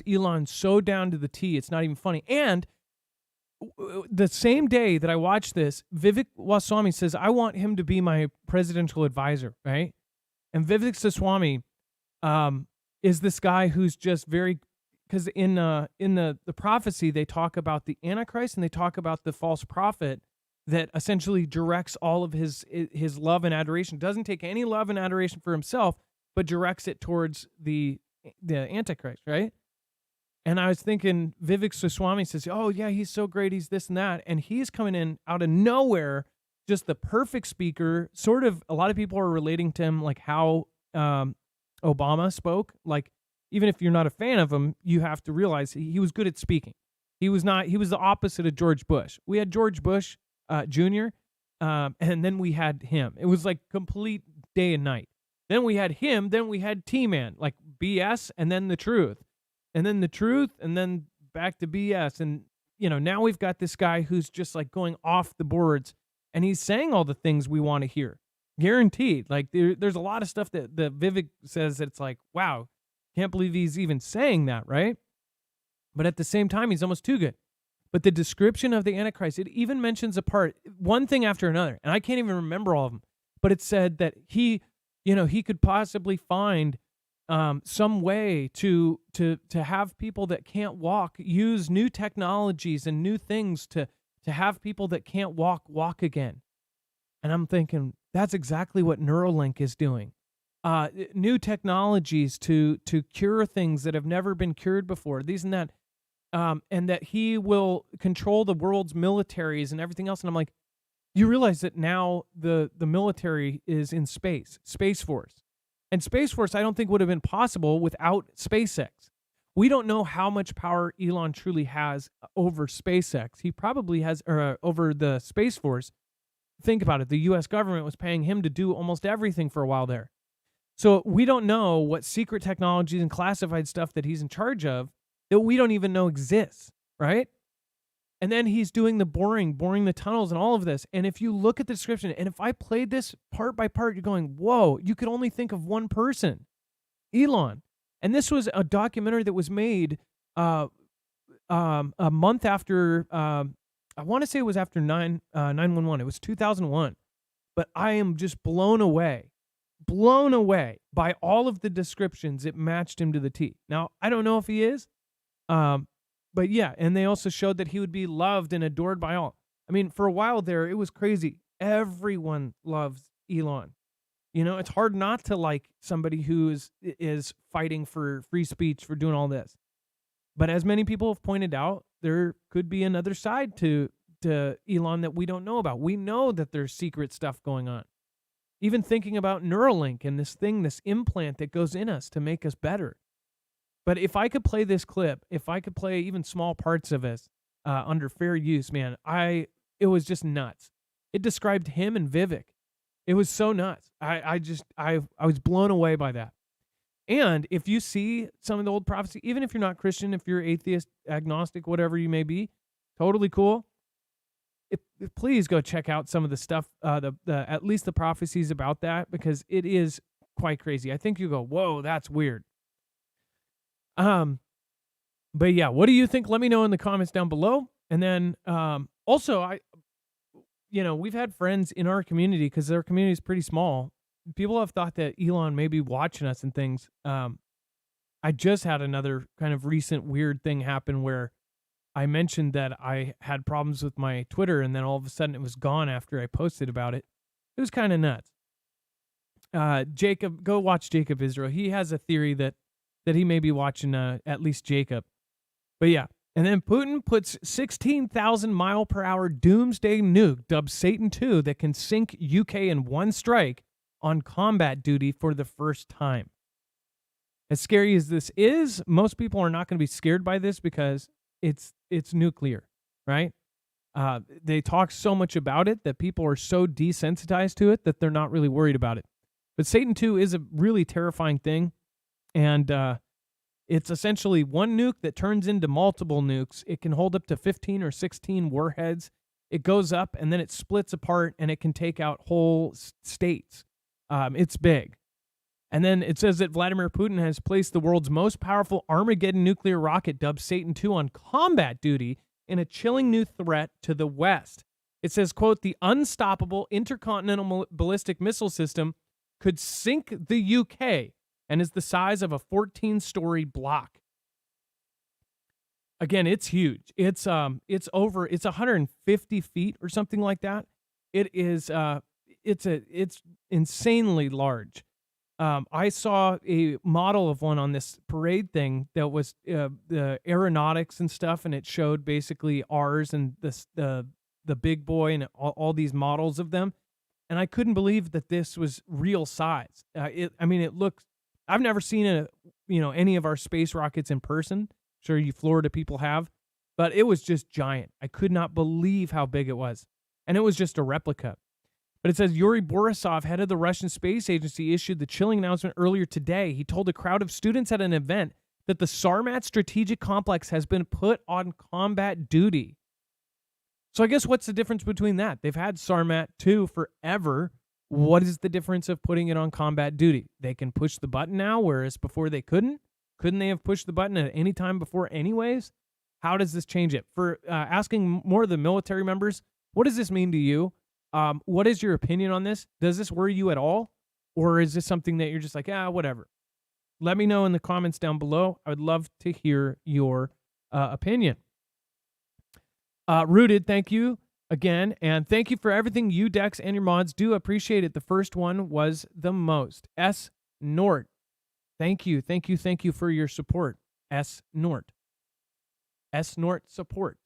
Elon so down to the T, it's not even funny. And the same day that I watched this, Vivek Waswamy says, I want him to be my presidential advisor, right? And Vivek Waswamy is this guy who's just very, because in the prophecy, they talk about the Antichrist and they talk about the false prophet that essentially directs all of his love and adoration, doesn't take any love and adoration for himself, but directs it towards the Antichrist, right? And I was thinking, Vivek Soswami says, oh, yeah, he's so great, he's this and that. And he's coming in out of nowhere, just the perfect speaker. Sort of, a lot of people are relating to him like how Obama spoke. Like, even if you're not a fan of him, you have to realize he was good at speaking. He was the opposite of George Bush. We had George Bush Jr., and then we had him. It was like complete day and night. Then we had him, then we had T-Man, like BS, and then the truth. And then the truth, and then back to BS. And, now we've got this guy who's just like going off the boards, and he's saying all the things we want to hear. Guaranteed. Like, there's a lot of stuff that Vivek says that it's like, wow, can't believe he's even saying that, right? But at the same time, he's almost too good. But the description of the Antichrist, it even mentions one thing after another, and I can't even remember all of them, but it said that he could possibly find some way to have people that can't walk use new technologies and new things to have people that can't walk again. And I'm thinking that's exactly what Neuralink is doing. New technologies to cure things that have never been cured before, these and that, and that he will control the world's militaries and everything else. And I'm like, you realize that now the military is in Space Force. And Space Force, I don't think would have been possible without SpaceX. We don't know how much power Elon truly has over SpaceX. He probably has over the Space Force. Think about it. The U.S. government was paying him to do almost everything for a while there. So we don't know what secret technologies and classified stuff that he's in charge of that we don't even know exists, right? And then he's doing the boring the tunnels and all of this. And if you look at the description, and if I played this part by part, you're going, whoa, you could only think of one person, Elon. And this was a documentary that was made a month after, I want to say it was after 9/11. It was 2001. But I am just blown away by all of the descriptions. It matched him to the T. Now, I don't know if he is. But yeah, and they also showed that he would be loved and adored by all. I mean, for a while there, it was crazy. Everyone loves Elon. It's hard not to like somebody who is fighting for free speech, for doing all this. But as many people have pointed out, there could be another side to Elon that we don't know about. We know that there's secret stuff going on. Even thinking about Neuralink and this implant that goes in us to make us better. But if I could play this clip, if I could play even small parts of it under fair use, man, it was just nuts. It described him and Vivek. It was so nuts. I was blown away by that. And if you see some of the old prophecy, even if you're not Christian, if you're atheist, agnostic, whatever you may be, totally cool. Please go check out some of the stuff, at least the prophecies about that, because it is quite crazy. I think you go, whoa, that's weird. But yeah, what do you think? Let me know in the comments down below. And then, also we've had friends in our community, because our community is pretty small. People have thought that Elon may be watching us and things. I just had another kind of recent weird thing happen where I mentioned that I had problems with my Twitter, and then all of a sudden it was gone after I posted about it. It was kind of nuts. Jacob, go watch Jacob Israel. He has a theory that he may be watching at least Jacob. But yeah. And then Putin puts 16,000 mile per hour Doomsday nuke, dubbed Satan II, that can sink UK in one strike, on combat duty for the first time. As scary as this is, most people are not going to be scared by this because it's nuclear, right? They talk so much about it that people are so desensitized to it that they're not really worried about it. But Satan II is a really terrifying thing. And it's essentially one nuke that turns into multiple nukes. It can hold up to 15 or 16 warheads. It goes up and then it splits apart, and it can take out whole states. It's big. And then it says that Vladimir Putin has placed the world's most powerful Armageddon nuclear rocket, dubbed Satan II, on combat duty in a chilling new threat to the West. It says, quote, the unstoppable intercontinental ballistic missile system could sink the UK and is the size of a 14-story block. Again, it's huge. It's 150 feet or something like that. It is it's insanely large. I saw a model of one on this parade thing that was the aeronautics and stuff, and it showed basically ours and the big boy and all these models of them. And I couldn't believe that this was real size. It looks. I've never seen any of our space rockets in person. Sure, you Florida people have, but it was just giant. I could not believe how big it was, and it was just a replica. But it says Yuri Borisov, head of the Russian Space Agency, issued the chilling announcement earlier today. He told a crowd of students at an event that the Sarmat strategic complex has been put on combat duty. So I guess what's the difference between that? They've had Sarmat 2 forever. What is the difference of putting it on combat duty? They can push the button now, whereas before they couldn't? Couldn't they have pushed the button at any time before anyways? How does this change it? For asking more of the military members, what does this mean to you? What is your opinion on this? Does this worry you at all? Or is this something that you're just like, whatever? Let me know in the comments down below. I would love to hear your opinion. Rooted, thank you again. And thank you for everything you, Dex, and your mods do. Appreciate it. The first one was the most. S. Nort. Thank you for your support. S. Nort. S. Nort support.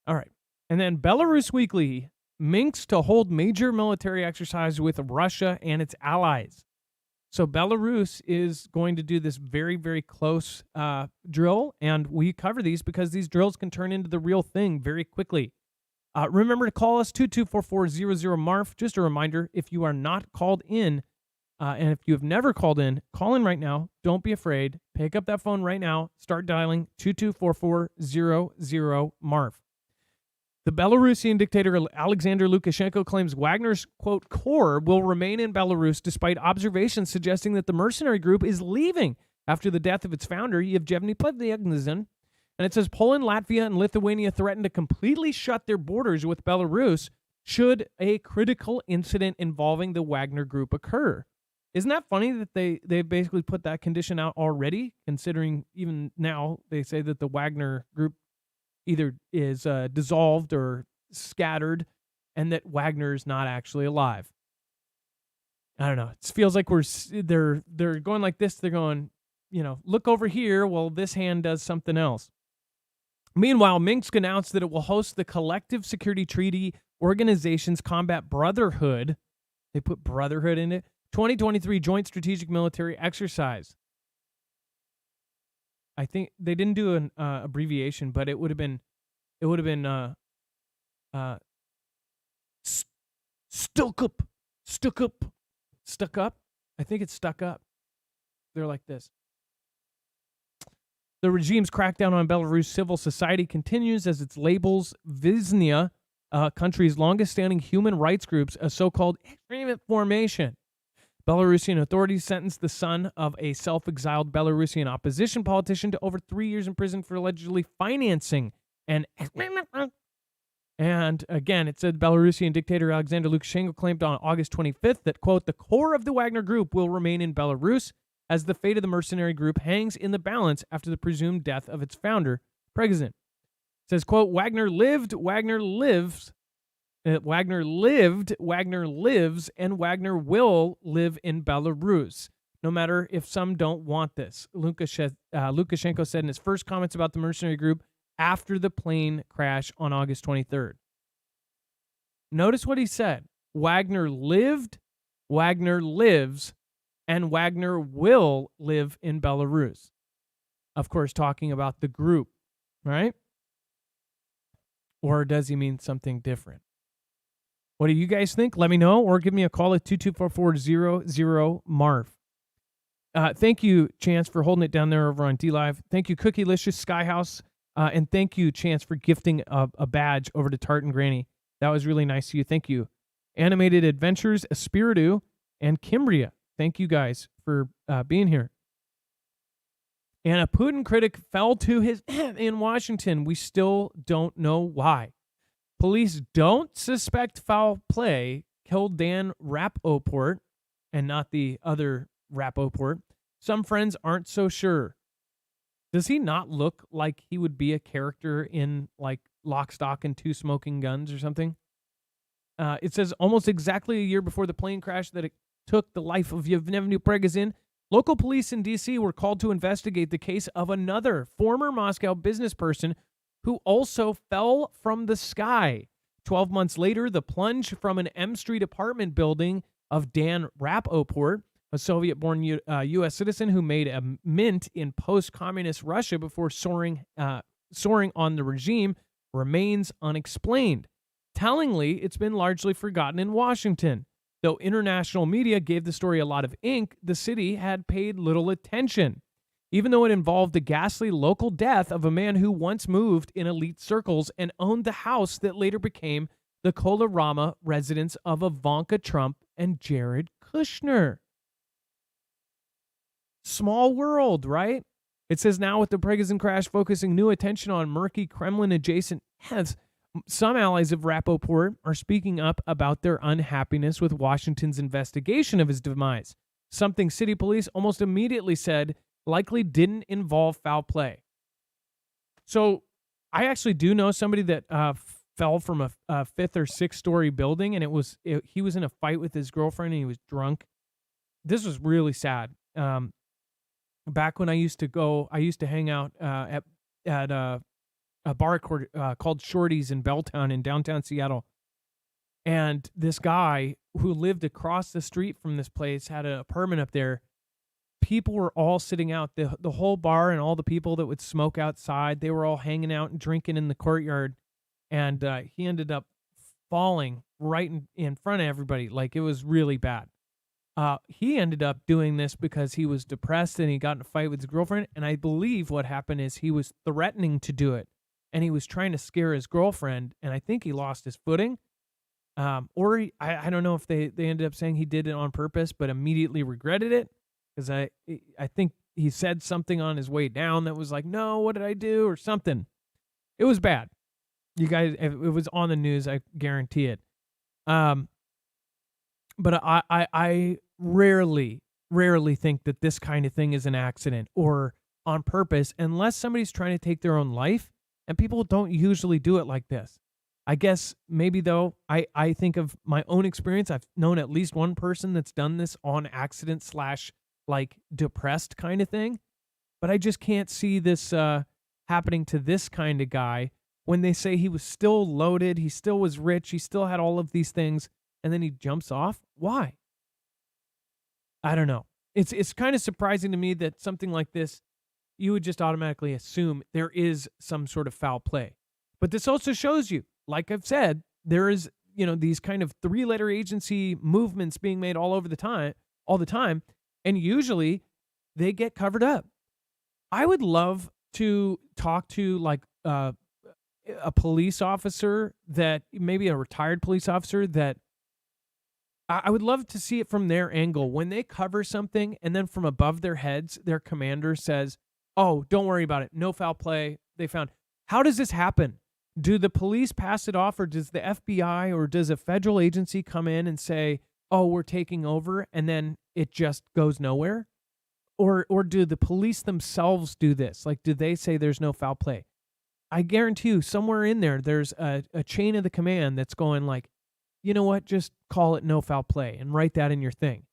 All right. And then Belarus Weekly. Minks to hold major military exercise with Russia and its allies. So Belarus is going to do this very, very close drill, and we cover these because these drills can turn into the real thing very quickly. Remember to call us 224400MARF. Just a reminder, if you are not called in, and if you have never called in, call in right now. Don't be afraid. Pick up that phone right now. Start dialing 224400MARF. The Belarusian dictator Alexander Lukashenko claims Wagner's, quote, core will remain in Belarus despite observations suggesting that the mercenary group is leaving after the death of its founder, Yevgeny Prigozhin. And it says Poland, Latvia, and Lithuania threaten to completely shut their borders with Belarus should a critical incident involving the Wagner group occur. Isn't that funny that they basically put that condition out already, considering even now they say that the Wagner group either is dissolved or scattered, and that Wagner is not actually alive. I don't know. It feels like they're going like this. They're going, look over here. Well, this hand does something else. Meanwhile, Minsk announced that it will host the Collective Security Treaty Organization's Combat Brotherhood. They put Brotherhood in it. 2023 Joint Strategic Military Exercise. I think they didn't do an abbreviation, but it would have been stuck up. I think it's stuck up. They're like this. The regime's crackdown on Belarus civil society continues as it labels Vizhnya, country's longest-standing human rights groups, a so-called extremist formation. Belarusian authorities sentenced the son of a self-exiled Belarusian opposition politician to over 3 years in prison for allegedly financing an And again, it said Belarusian dictator Alexander Lukashenko claimed on August 25th that, quote, the core of the Wagner group will remain in Belarus as the fate of the mercenary group hangs in the balance after the presumed death of its founder, Prigozhin. It says, quote, Wagner lives, Wagner lives, and Wagner will live in Belarus, no matter if some don't want this, Lukashenko said in his first comments about the mercenary group after the plane crash on August 23rd. Notice what he said. Wagner lived, Wagner lives, and Wagner will live in Belarus. Of course, talking about the group, right? Or does he mean something different? What do you guys think? Let me know, or give me a call at 224400MARF. Thank you, Chance, for holding it down there over on DLive. Thank you, Cookielicious Skyhouse. And thank you, Chance, for gifting a badge over to Tart and Granny. That was really nice of you. Thank you. Animated Adventures, Espiritu, and Kimbria. Thank you guys for being here. And a Putin critic fell to his in Washington. We still don't know why. Police don't suspect foul play killed Dan Rapoport, and not the other Rapoport. Some friends aren't so sure. Does he not look like he would be a character in like Lock, Stock, and Two Smoking Guns or something? It says almost exactly a year before the plane crash that it took the life of Yevgeny Prigozhin, local police in D.C. were called to investigate the case of another former Moscow business person who also fell from the sky. 12 months later, the plunge from an M Street apartment building of Dan Rapoport, a Soviet-born U.S. citizen who made a mint in post-communist Russia before soaring on the regime, remains unexplained. Tellingly, it's been largely forgotten in Washington. Though international media gave the story a lot of ink, the city had paid little attention, even though it involved the ghastly local death of a man who once moved in elite circles and owned the house that later became the Kolarama residence of Ivanka Trump and Jared Kushner. Small world, right? It says now with the Prigozhin crash focusing new attention on murky Kremlin-adjacent deaths, some allies of Rapoport are speaking up about their unhappiness with Washington's investigation of his demise, something city police almost immediately said likely didn't involve foul play. So I actually do know somebody that fell from a fifth or sixth story building, and he was in a fight with his girlfriend and he was drunk. This was really sad. Back when I used to hang out at a bar called Shorty's in Belltown in downtown Seattle. And this guy who lived across the street from this place had an apartment up there. People were all sitting out. The whole bar and all the people that would smoke outside, they were all hanging out and drinking in the courtyard. And he ended up falling right in front of everybody. Like, it was really bad. He ended up doing this because he was depressed and he got in a fight with his girlfriend. And I believe what happened is he was threatening to do it. And he was trying to scare his girlfriend. And I think he lost his footing. I don't know if they ended up saying he did it on purpose, but immediately regretted it. Because I think he said something on his way down that was like, no, what did I do? Or something. It was bad. You guys, if it was on the news, I guarantee it. But I rarely think that this kind of thing is an accident or on purpose, unless somebody's trying to take their own life, and people don't usually do it like this. I guess maybe, though, I think of my own experience. I've known at least one person that's done this on accident / like depressed kind of thing, but I just can't see this happening to this kind of guy when they say he was still loaded, he still was rich, he still had all of these things, and then he jumps off. Why? I don't know. It's kind of surprising to me that something like this, you would just automatically assume there is some sort of foul play. But this also shows you, like I've said, there is, these kind of 3-letter agency movements being made all the time, and usually they get covered up. I would love to talk to like a police officer, that maybe a retired police officer, that I would love to see it from their angle when they cover something and then from above their heads, their commander says, oh, don't worry about it. No foul play. They found. How does this happen? Do the police pass it off, or does the FBI or does a federal agency come in and say, oh, we're taking over, and then it just goes nowhere? Or do the police themselves do this? Like, do they say there's no foul play? I guarantee you somewhere in there's a chain of the command that's going like, you know what, just call it no foul play and write that in your thing.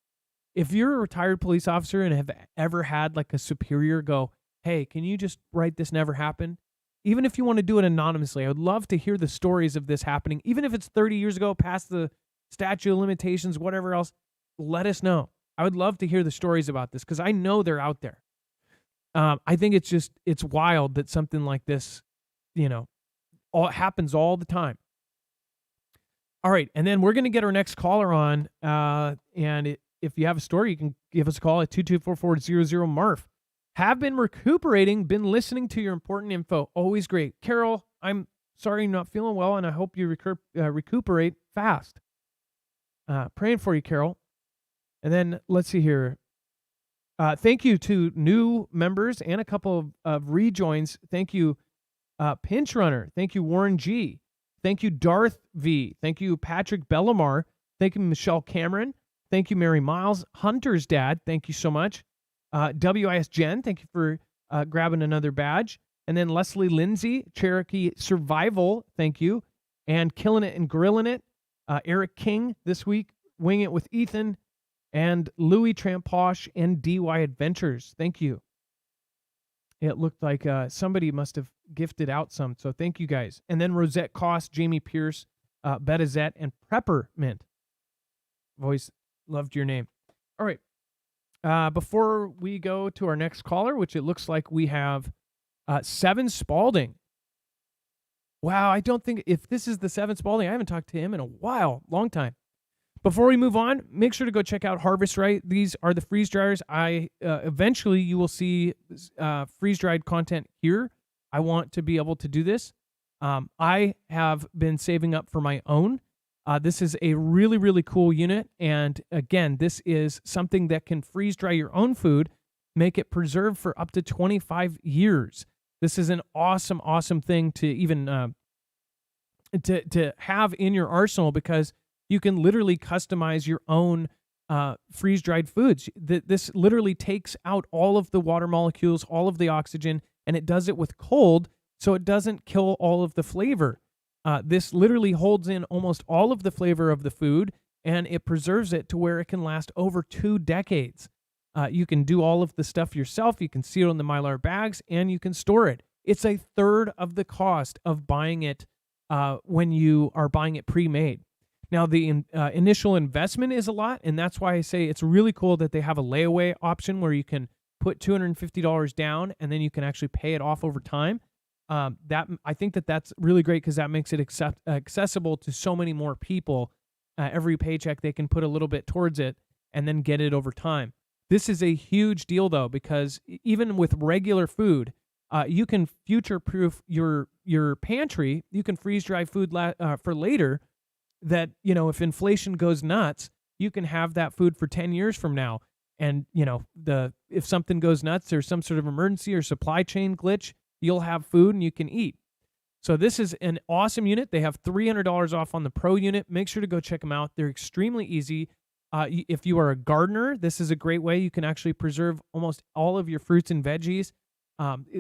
If you're a retired police officer and have ever had like a superior go, hey, can you just write this never happened? Even if you want to do it anonymously, I would love to hear the stories of this happening. Even if it's 30 years ago, past the statute of limitations, whatever else, let us know. I would love to hear the stories about this because I know they're out there. I think it's wild that something like this, happens all the time. All right, and then we're going to get our next caller on, and if you have a story, you can give us a call at 224-400-MARF. Have been recuperating, been listening to your important info. Always great. Carol, I'm sorry you're not feeling well, and I hope you recuperate fast. Praying for you, Carol. And then let's see here. Thank you to new members and a couple of rejoins. Thank you, Pinch Runner. Thank you, Warren G. Thank you, Darth V. Thank you, Patrick Bellamar. Thank you, Michelle Cameron. Thank you, Mary Miles. Hunter's dad, thank you so much. WIS Jen, thank you for grabbing another badge. And then Leslie Lindsay, Cherokee Survival, thank you. And Killing It and Grilling It. Eric King this week, Wing It with Ethan. And Louis Tramposh and DY Adventures, thank you. It looked like somebody must have gifted out some, so thank you guys. And then Rosette Cost, Jamie Pierce, Betazette, and Peppermint. Voice, loved your name. All right. Before we go to our next caller, which it looks like we have Seven Spalding. Wow, I don't think, if this is the Seven Spalding, I haven't talked to him in a while, long time. Before we move on, make sure to go check out Harvest Right. These are the freeze dryers. Eventually you will see freeze dried content here. I want to be able to do this. I have been saving up for my own. This is a really, really cool unit. And again, this is something that can freeze dry your own food, make it preserved for up to 25 years. This is an awesome, awesome thing to even to have in your arsenal, because you can literally customize your own freeze-dried foods. This literally takes out all of the water molecules, all of the oxygen, and it does it with cold, so it doesn't kill all of the flavor. This literally holds in almost all of the flavor of the food, and it preserves it to where it can last over 2 decades. You can do all of the stuff yourself. You can seal it in the Mylar bags, and you can store it. It's a third of the cost of buying it when you are buying it pre-made. Now, the initial investment is a lot, and that's why I say it's really cool that they have a layaway option where you can put $250 down, and then you can actually pay it off over time. I think that's really great, because that makes it accessible to so many more people. Every paycheck, they can put a little bit towards it and then get it over time. This is a huge deal, though, because even with regular food, you can future-proof your pantry. You can freeze-dry food for later. That, if inflation goes nuts, you can have that food for 10 years from now. And, if something goes nuts or some sort of emergency or supply chain glitch, you'll have food and you can eat. So this is an awesome unit. They have $300 off on the Pro unit. Make sure to go check them out. They're extremely easy. If you are a gardener, this is a great way. You can actually preserve almost all of your fruits and veggies.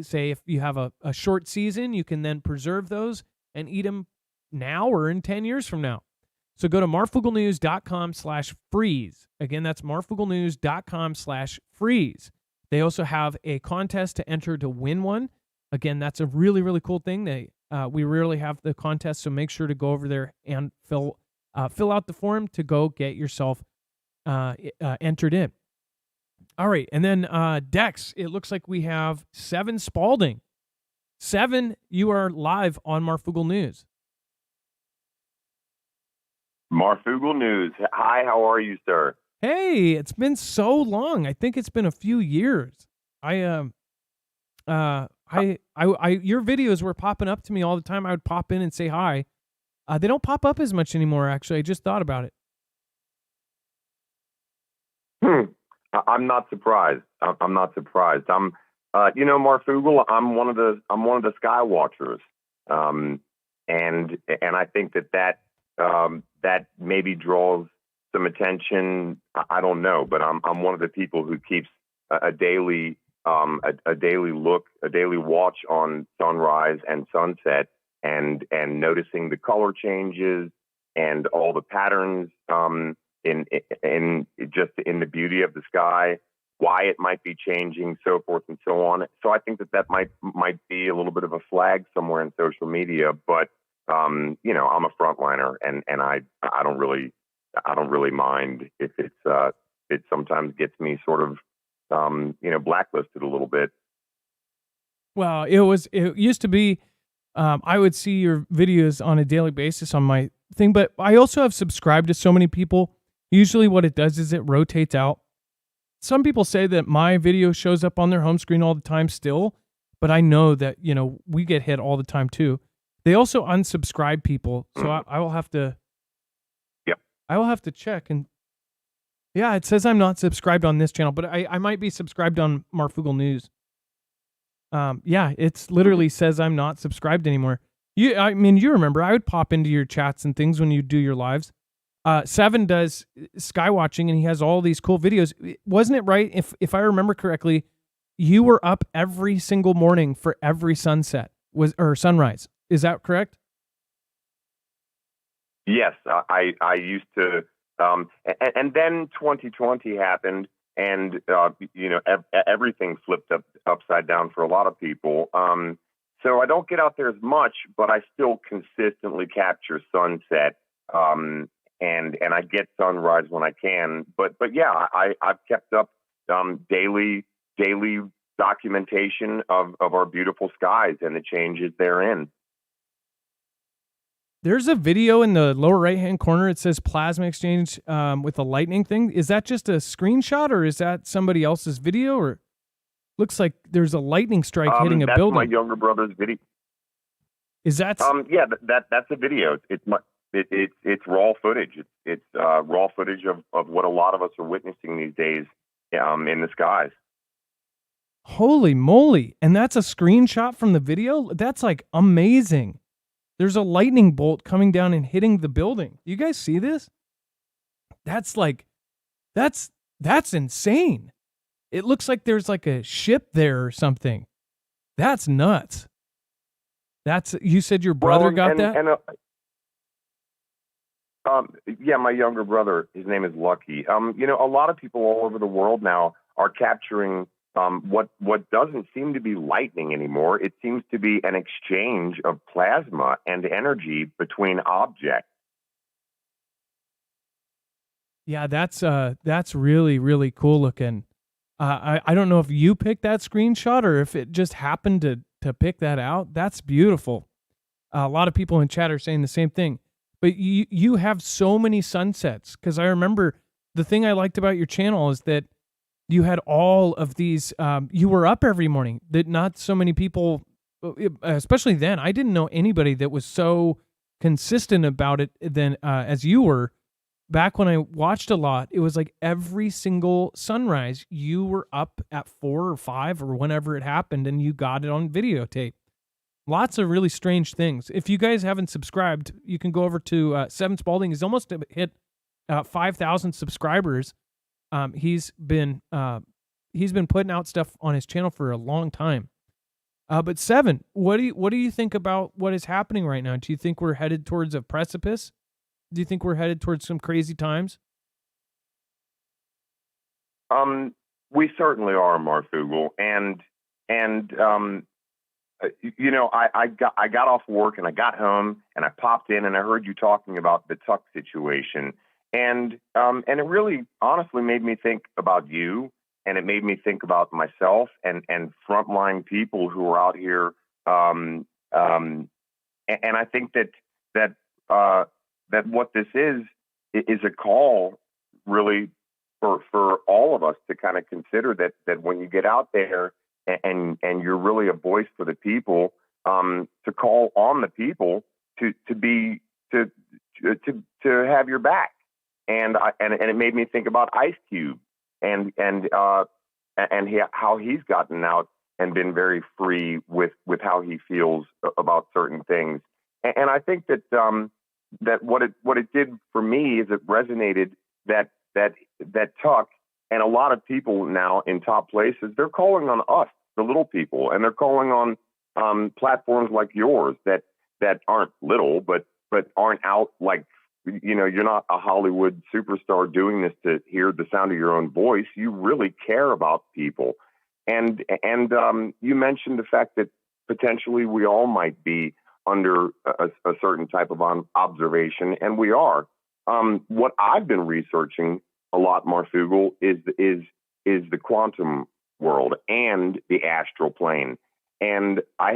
Say if you have a short season, you can then preserve those and eat them now or in 10 years from now. So go to marfooglenews.com/freeze. Again, that's marfooglenews.com/freeze. They also have a contest to enter to win one. Again, that's a really, really cool thing. We rarely have the contest, so make sure to go over there and fill out the form to go get yourself entered in. All right, and then Dex, it looks like we have Seven Spalding. Seven, you are live on Marfoogle News. Marfoogle News. Hi, how are you, sir? Hey, it's been so long. I think it's been a few years. Your videos were popping up to me all the time. I would pop in and say hi. They don't pop up as much anymore, actually. I just thought about it. I'm not surprised. I'm not surprised. Marfoogle, I'm one of the sky watchers. And I think that maybe draws some attention. I don't know, but I'm one of the people who keeps a daily watch on sunrise and sunset, and noticing the color changes and all the patterns in the beauty of the sky, why it might be changing, so forth and so on. So I think that might be a little bit of a flag somewhere in social media, but I'm a frontliner, and I don't really mind if it sometimes gets me sort of blacklisted a little bit. Well, it used to be I would see your videos on a daily basis on my thing, but I also have subscribed to so many people. Usually what it does is it rotates out. Some people say that my video shows up on their home screen all the time still, but I know that, we get hit all the time too. They also unsubscribe people, so I will have to. Yep. I will have to check, and yeah, it says I'm not subscribed on this channel, but I might be subscribed on Marfoogle News. Yeah, it's literally says I'm not subscribed anymore. You remember I would pop into your chats and things when you do your lives. Seven does sky watching, and he has all these cool videos. Wasn't it right? If I remember correctly, you were up every single morning for every sunset or sunrise. Is that correct? Yes, I used to, and then 2020 happened, and everything flipped upside down for a lot of people. So I don't get out there as much, but I still consistently capture sunset, and I get sunrise when I can. But yeah, I've kept up daily documentation of our beautiful skies and the changes therein. There's a video in the lower right-hand corner. It says plasma exchange with a lightning thing. Is that just a screenshot, or is that somebody else's video? Or looks like there's a lightning strike hitting a building. That's my younger brother's video. Is that? Yeah, that's a video. It's raw footage. It's raw footage of what a lot of us are witnessing these days in the skies. Holy moly! And that's a screenshot from the video. That's like amazing. There's a lightning bolt coming down and hitting the building. You guys see this? That's insane. It looks like there's like a ship there or something. That's nuts. You said your brother got that? Yeah, my younger brother, his name is Lucky. A lot of people all over the world now are capturing what doesn't seem to be lightning anymore. It seems to be an exchange of plasma and energy between objects. Yeah, that's really, really cool looking. I don't know if you picked that screenshot or if it just happened to pick that out. That's beautiful. A lot of people in chat are saying the same thing. But you have so many sunsets, because I remember the thing I liked about your channel is that you had all of these, you were up every morning, that not so many people, especially then, I didn't know anybody that was so consistent about it than as you were. Back when I watched a lot, it was like every single sunrise, you were up at 4 or 5 or whenever it happened, and you got it on videotape. Lots of really strange things. If you guys haven't subscribed, you can go over to Seven Spalding. He's almost hit 5,000 subscribers. He's been putting out stuff on his channel for a long time. But Seven, what do you think about what is happening right now? Do you think we're headed towards a precipice? Do you think we're headed towards some crazy times? We certainly are, Marfoogle, and I got off work and I got home and I popped in and I heard you talking about the Tuck situation, and it really honestly made me think about you, and it made me think about myself and frontline people who are out here, and I think that what this is a call really for all of us to kind of consider that when you get out there and you're really a voice for the people, to call on the people to have your back, and it made me think about Ice Cube and how he's gotten out and been very free with how he feels about certain things, and I think that what it did for me is it resonated that Tuck and a lot of people now in top places, they're calling on us, the little people, and they're calling on platforms like yours that aren't little, but aren't out like, you're not a Hollywood superstar doing this to hear the sound of your own voice. You really care about people. And you mentioned the fact that potentially we all might be under a certain type of observation, and we are. What I've been researching a lot, Marfoogle, is the quantum world and the astral plane. And I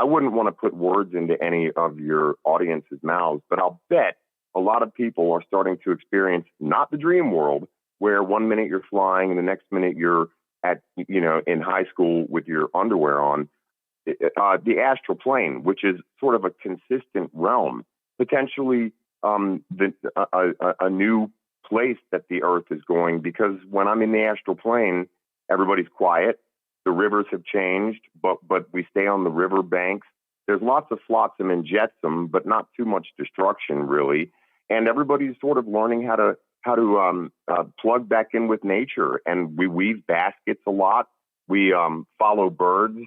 wouldn't want to put words into any of your audience's mouths, but I'll bet a lot of people are starting to experience not the dream world, where 1 minute you're flying and the next minute you're at, in high school with your underwear on. The astral plane, which is sort of a consistent realm, potentially a new place that the Earth is going. Because when I'm in the astral plane, everybody's quiet. The rivers have changed, but we stay on the river banks. There's lots of flotsam and jetsam, but not too much destruction, really. And everybody's sort of learning how to plug back in with nature. And we weave baskets a lot. follow birds.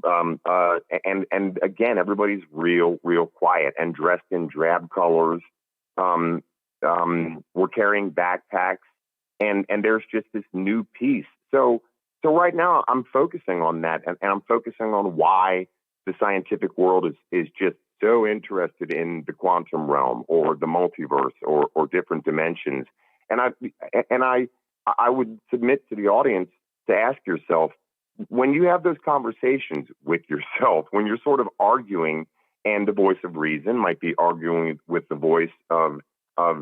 And again, everybody's real quiet and dressed in drab colors. We're carrying backpacks, and there's just this new peace. So right now I'm focusing on that, and I'm focusing on why the scientific world is just so interested in the quantum realm or the multiverse or different dimensions. And I would submit to the audience to ask yourself, when you have those conversations with yourself, when you're sort of arguing, and the voice of reason might be arguing with the voice of a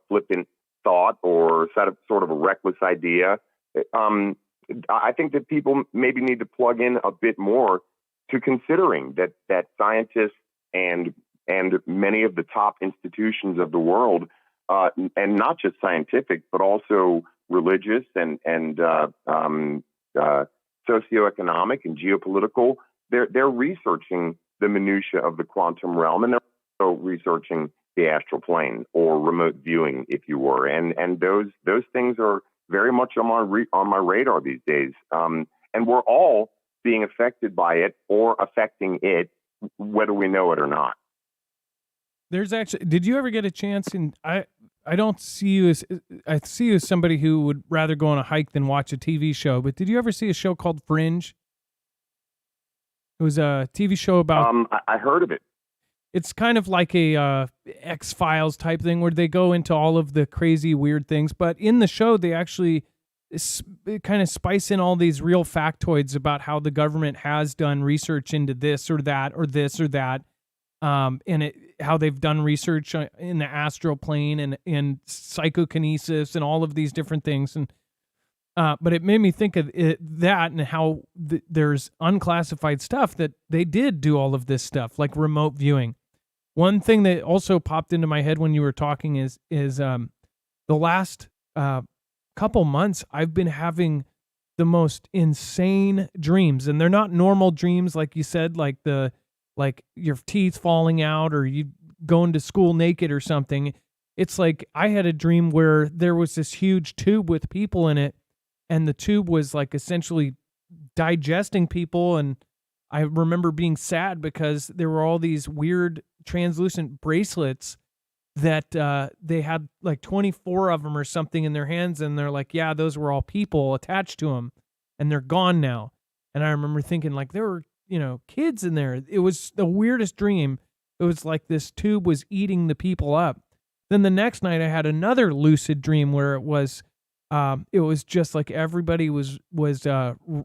flippant thought or sort of a reckless idea, I think that people maybe need to plug in a bit more to considering that scientists and many of the top institutions of the world, and not just scientific, but also religious and socioeconomic and geopolitical, they're researching the minutia of the quantum realm, and they're also researching the astral plane or remote viewing, if you were, and those things are very much on my radar these days, and we're all being affected by it or affecting it, whether we know it or not. There's actually, did you ever get a chance? And I don't see you as, I see you as somebody who would rather go on a hike than watch a TV show. But did you ever see a show called Fringe? It was a TV show about. I heard of it. It's kind of like a X-Files type thing where they go into all of the crazy, weird things. But in the show, they actually kind of spice in all these real factoids about how the government has done research into this or that or this or that. And how they've done research in the astral plane and psychokinesis and all of these different things. And but it made me think of that and how there's unclassified stuff that they did do all of this stuff, like remote viewing. One thing that also popped into my head when you were talking is the last couple months I've been having the most insane dreams, and they're not normal dreams like you said, like your teeth falling out or you going to school naked or something. It's like I had a dream where there was this huge tube with people in it, and the tube was like essentially digesting people. And I remember being sad because there were all these weird translucent bracelets that they had like 24 of them or something in their hands, and they're like, yeah, those were all people attached to them, and they're gone now. And I remember thinking, like, there were kids in there. It was the weirdest dream. It was like this tube was eating the people up. Then the next night I had another lucid dream where it was just like everybody was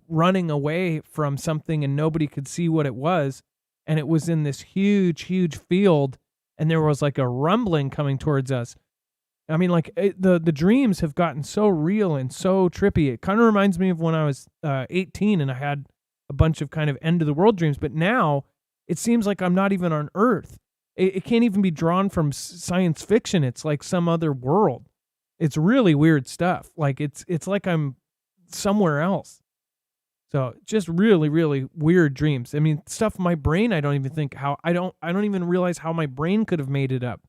running away from something and nobody could see what it was. And it was in this huge, huge field, and there was like a rumbling coming towards us. I mean, like the dreams have gotten so real and so trippy. It kind of reminds me of when I was 18 and I had a bunch of kind of end of the world dreams, but now it seems like I'm not even on Earth. It can't even be drawn from science fiction. It's like some other world. It's really weird stuff. Like it's like I'm somewhere else. So just really, really weird dreams. I mean, stuff my brain, I don't even think how I don't even realize how my brain could have made it up.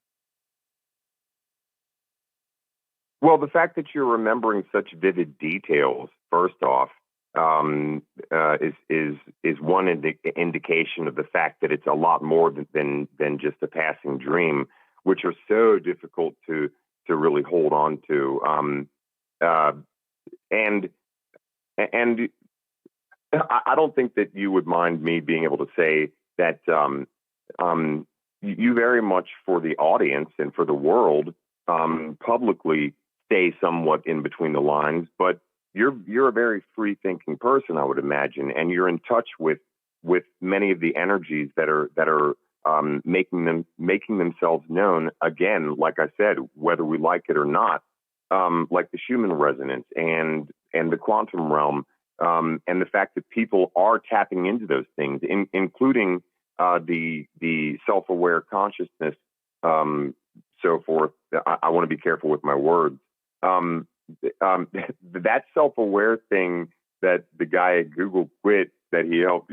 Well, the fact that you're remembering such vivid details, first off, is one indication of the fact that it's a lot more than just a passing dream, which are so difficult to really hold on to. And I don't think that you would mind me being able to say that you very much, for the audience and for the world, publicly stay somewhat in between the lines, but you're a very free thinking person, I would imagine, and you're in touch with many of the energies that are making themselves known. Again, like I said, whether we like it or not, like the Schumann resonance and the quantum realm, and the fact that people are tapping into those things, including the self-aware consciousness, so forth. I want to be careful with my words. That self-aware thing that the guy at Google quit, that he helped,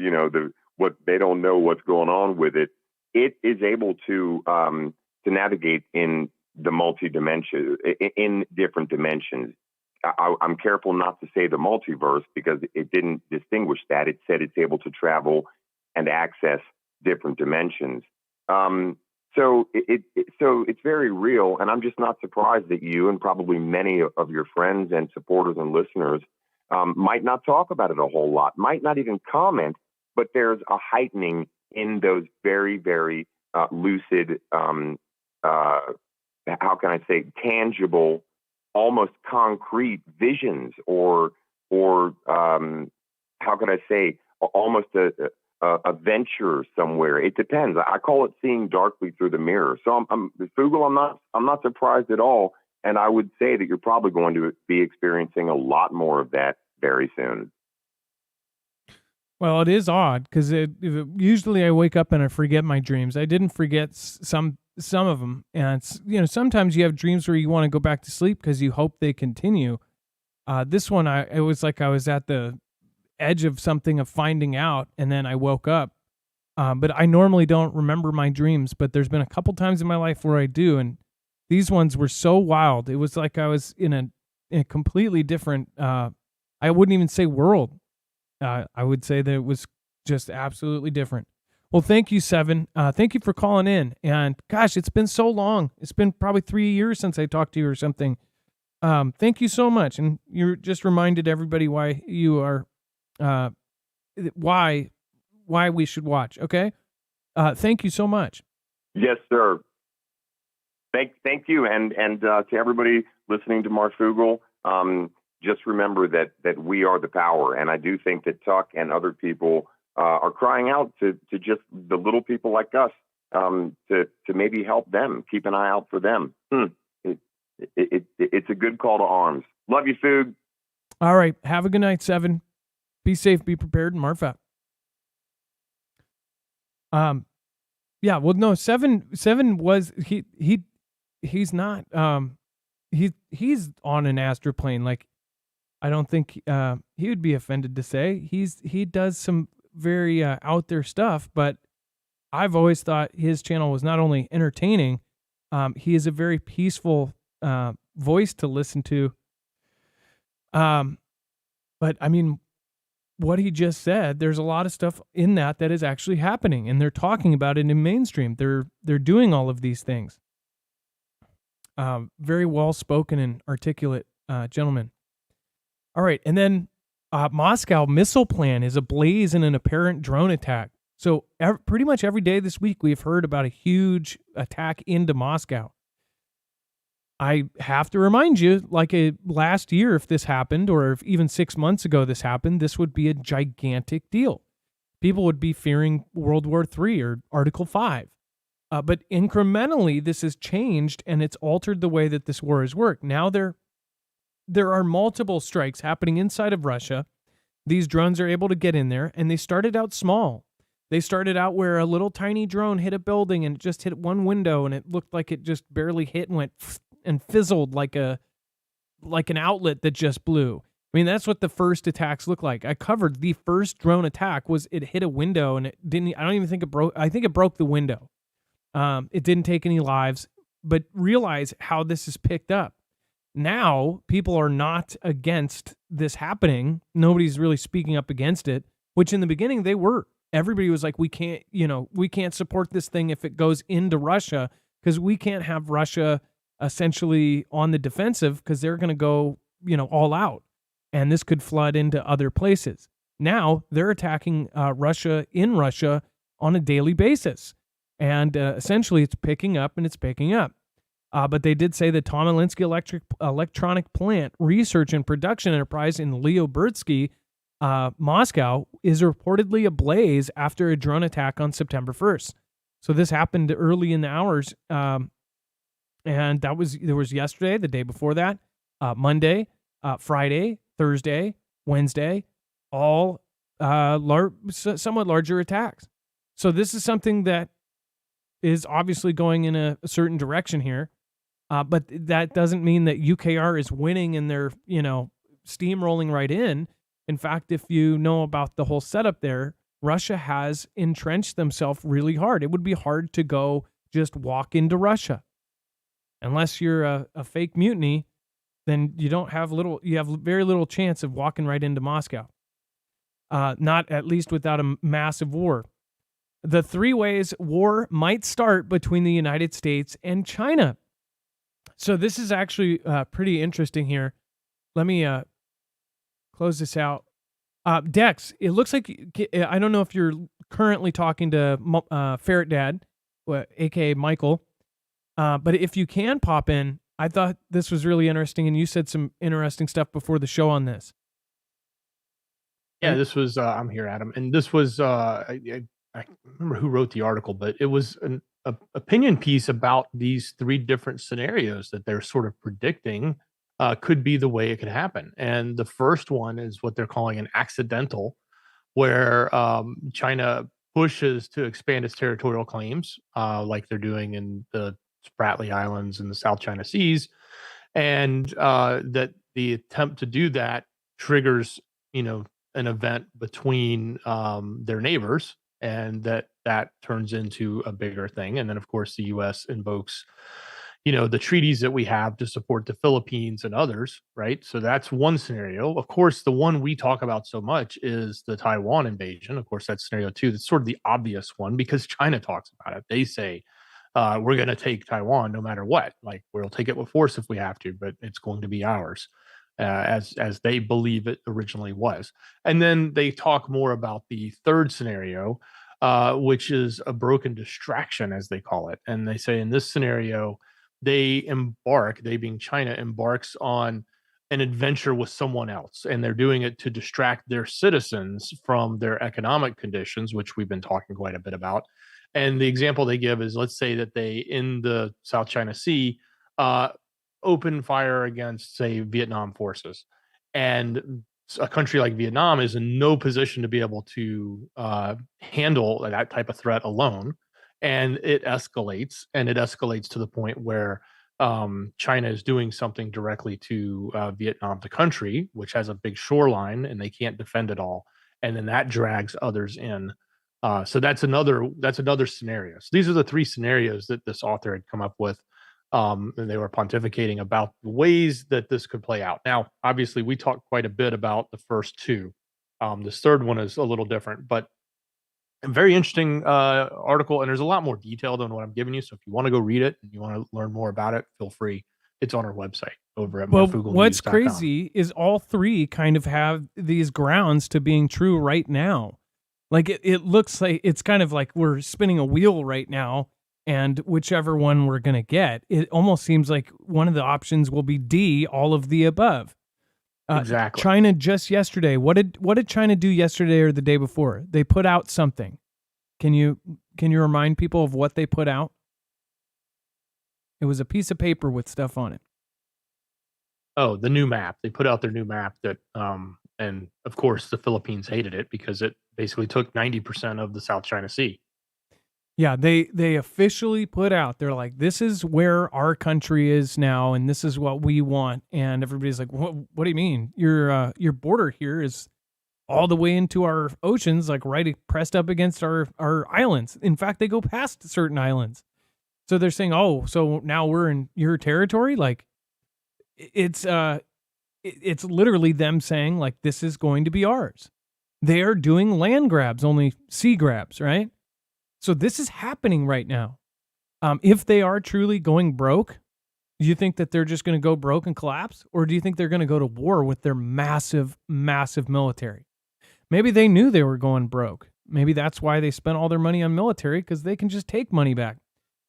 what they don't know what's going on with it. It is able to navigate in the multi-dimension, in different dimensions. I'm careful not to say the multiverse because it didn't distinguish that. It said it's able to travel and access different dimensions. So it's very real, and I'm just not surprised that you and probably many of your friends and supporters and listeners might not talk about it a whole lot, might not even comment, but there's a heightening in those very, very lucid, how can I say, tangible, almost concrete visions, or how could I say, almost a venture somewhere. It depends. I call it seeing darkly through the mirror. So Foogle, I'm not surprised at all, and I would say that you're probably going to be experiencing a lot more of that very soon. Well, it is odd because usually I wake up and I forget my dreams. I didn't forget some of them, and sometimes you have dreams where you want to go back to sleep because you hope they continue. This one, it was like I was at the edge of something, of finding out, and then I woke up. But I normally don't remember my dreams, but there's been a couple times in my life where I do, and these ones were so wild. It was like I was in a completely different, I wouldn't even say world. I would say that it was just absolutely different. Well, thank you, Seven. Thank you for calling in. And gosh, it's been so long. It's been probably 3 years since I talked to you or something. Thank you so much. And you just reminded everybody why you are, why we should watch. Okay. Thank you so much. Yes, sir. Thank you. And to everybody listening to Marfoogle, just remember that we are the power. And I do think that Tuck and other people are crying out to just the little people like us to maybe help them, keep an eye out for them. It's a good call to arms. Love you, Foog. All right. Have a good night, Seven. Be safe, be prepared, and Marf out. Yeah, well, no, Seven was, he's not, he's on an astroplane. Like, I don't think, he would be offended to say he does some very, out there stuff, but I've always thought his channel was not only entertaining, he is a very peaceful, voice to listen to. But I mean, what he just said, there's a lot of stuff in that is actually happening, and they're talking about it in mainstream. They're doing all of these things. Very well spoken and articulate gentleman. All right, and then Moscow missile plan is ablaze in an apparent drone attack. So pretty much every day this week, we've heard about a huge attack into Moscow. I have to remind you, like last year, if this happened, or if even 6 months ago this happened, this would be a gigantic deal. People would be fearing World War III or Article 5. But incrementally, this has changed, and it's altered the way that this war has worked. Now there are multiple strikes happening inside of Russia. These drones are able to get in there, and they started out small. They started out where a little tiny drone hit a building and it just hit one window, and it looked like it just barely hit and went and fizzled like an outlet that just blew. I mean, that's what the first attacks look like. I covered the first drone attack was it hit a window, and it didn't, I don't even think it broke. I think it broke the window. It didn't take any lives, but realize how this is picked up. Now people are not against this happening. Nobody's really speaking up against it, which in the beginning they were. Everybody was like, we can't support this thing if it goes into Russia, because we can't have Russia essentially on the defensive, because they're going to go, all out, and this could flood into other places. Now they're attacking Russia in Russia on a daily basis, and essentially it's picking up and it's picking up. But they did say the Tomilinsky Electronic Plant Research and Production Enterprise in Lyobursky, Moscow, is reportedly ablaze after a drone attack on September 1st. So this happened early in the hours. And there was yesterday, the day before that, Monday, Friday, Thursday, Wednesday, all somewhat larger attacks. So this is something that is obviously going in a certain direction here. But that doesn't mean that UKR is winning and they're, steamrolling right in. In fact, if you know about the whole setup there, Russia has entrenched themselves really hard. It would be hard to go just walk into Russia. Unless you're a fake mutiny, then you have very little chance of walking right into Moscow. Not at least without a massive war. The 3 ways war might start between the United States and China. So this is actually pretty interesting here. Let me close this out. Dex, it looks like, I don't know if you're currently talking to Ferret Dad, aka Michael, but if you can pop in, I thought this was really interesting, and you said some interesting stuff before the show on this. Yeah, this was, I'm here, Adam. And this was, I remember who wrote the article, but it was an opinion piece about these 3 different scenarios that they're sort of predicting could be the way it could happen. And the first one is what they're calling an accidental, where China pushes to expand its territorial claims, like they're doing in the Spratly Islands and the South China Seas, and that the attempt to do that triggers, an event between their neighbors, and that turns into a bigger thing. And then, of course, the U.S. invokes, the treaties that we have to support the Philippines and others, right? So that's one scenario. Of course, the one we talk about so much is the Taiwan invasion. Of course, that's scenario 2. That's sort of the obvious one because China talks about it. They say, we're going to take Taiwan no matter what. Like, we'll take it with force if we have to, but it's going to be ours, as they believe it originally was. And then they talk more about the third scenario, which is a broken distraction, as they call it. And they say in this scenario, they being China, embarks on an adventure with someone else, and they're doing it to distract their citizens from their economic conditions, which we've been talking quite a bit about. And the example they give is, let's say that they, in the South China Sea, open fire against, say, Vietnam forces. And a country like Vietnam is in no position to be able to handle that type of threat alone. And it escalates to the point where China is doing something directly to Vietnam, the country, which has a big shoreline, and they can't defend it all. And then that drags others in. So that's another scenario. So these are the 3 scenarios that this author had come up with. And they were pontificating about the ways that this could play out. Now, obviously, we talked quite a bit about the first 2. This third one is a little different, but a very interesting article, and there's a lot more detail than what I'm giving you. So if you want to go read it and you want to learn more about it, feel free. It's on our website over at Marfoogle. What's crazy is all 3 kind of have these grounds to being true right now. Like it looks like it's kind of like we're spinning a wheel right now, and whichever one we're going to get, it almost seems like one of the options will be D, all of the above. Exactly. China just yesterday. What did China do yesterday or the day before? They put out something. Can you remind people of what they put out? It was a piece of paper with stuff on it. Oh, the new map. They put out their new map that, and of course the Philippines hated it because it basically took 90% of the South China Sea. Yeah, they officially put out, they're like, this is where our country is now, and this is what we want. And everybody's like, what do you mean? Your border here is all the way into our oceans, like right pressed up against our islands. In fact, they go past certain islands. So they're saying, oh, so now we're in your territory? Like, it's literally them saying, like, this is going to be ours. They are doing land grabs, only sea grabs, right? So this is happening right now. If they are truly going broke, do you think that they're just going to go broke and collapse? Or do you think they're going to go to war with their massive, massive military? Maybe they knew they were going broke. Maybe that's why they spent all their money on military, because they can just take money back.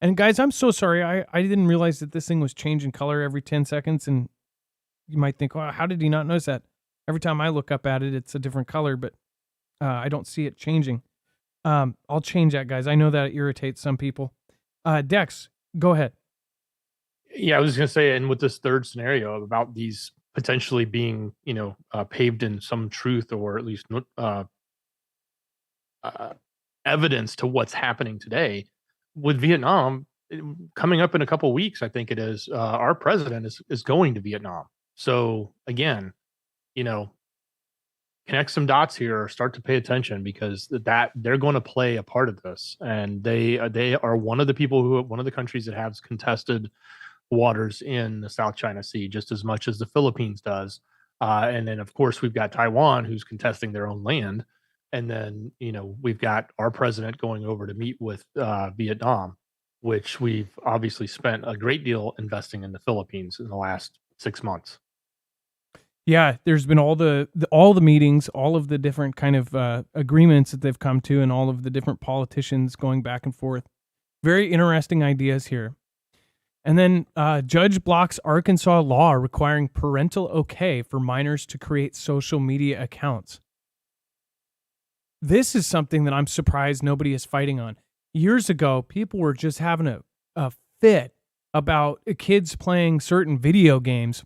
And guys, I'm so sorry. I didn't realize that this thing was changing color every 10 seconds. And you might think, oh, how did he not notice that? Every time I look up at it, it's a different color, but I don't see it changing. I'll change that, guys. I know that irritates some people. Dex, go ahead. Yeah, I was going to say, and with this third scenario about these potentially being, paved in some truth, or at least evidence to what's happening today with Vietnam coming up in a couple of weeks. I think it is. Our president is going to Vietnam. So again, connect some dots here, or start to pay attention, because that they're going to play a part of this, and they are one of the countries that has contested waters in the South China Sea just as much as the Philippines does. And then, of course, we've got Taiwan, who's contesting their own land. And then, we've got our president going over to meet with Vietnam, which we've obviously spent a great deal investing in the Philippines in the last 6 months. Yeah, there's been all the meetings, all of the different kind of agreements that they've come to, and all of the different politicians going back and forth. Very interesting ideas here. And then judge blocks Arkansas law requiring parental okay for minors to create social media accounts. This is something that I'm surprised nobody is fighting on. Years ago, people were just having a fit about kids playing certain video games.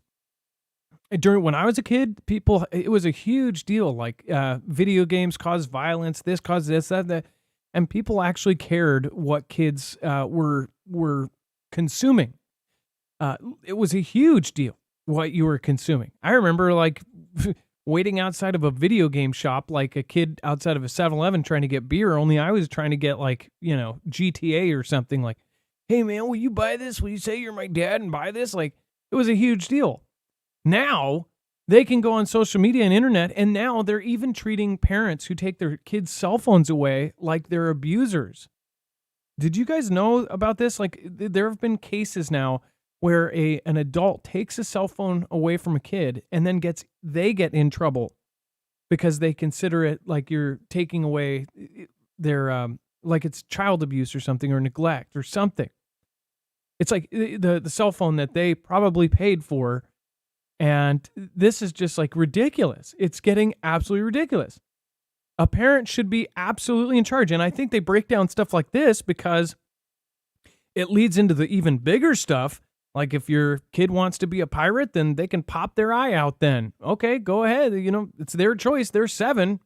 When I was a kid, it was a huge deal. Like video games cause violence, this causes this, that, and people actually cared what kids were consuming. It was a huge deal what you were consuming. I remember like waiting outside of a video game shop like a kid outside of a 7-Eleven trying to get beer, only I was trying to get like, GTA or something. Like, hey man, will you buy this? Will you say you're my dad and buy this? Like, it was a huge deal. Now they can go on social media and internet, and now they're even treating parents who take their kids' cell phones away like they're abusers. Did you guys know about this? Like, there have been cases now where an adult takes a cell phone away from a kid and then they get in trouble because they consider it like you're taking away their like it's child abuse or something, or neglect or something. It's like the cell phone that they probably paid for. And this is just like ridiculous. It's getting absolutely ridiculous. A parent should be absolutely in charge. And I think they break down stuff like this because it leads into the even bigger stuff. Like if your kid wants to be a pirate, then they can pop their eye out then. Okay, go ahead. It's their choice. They're 7.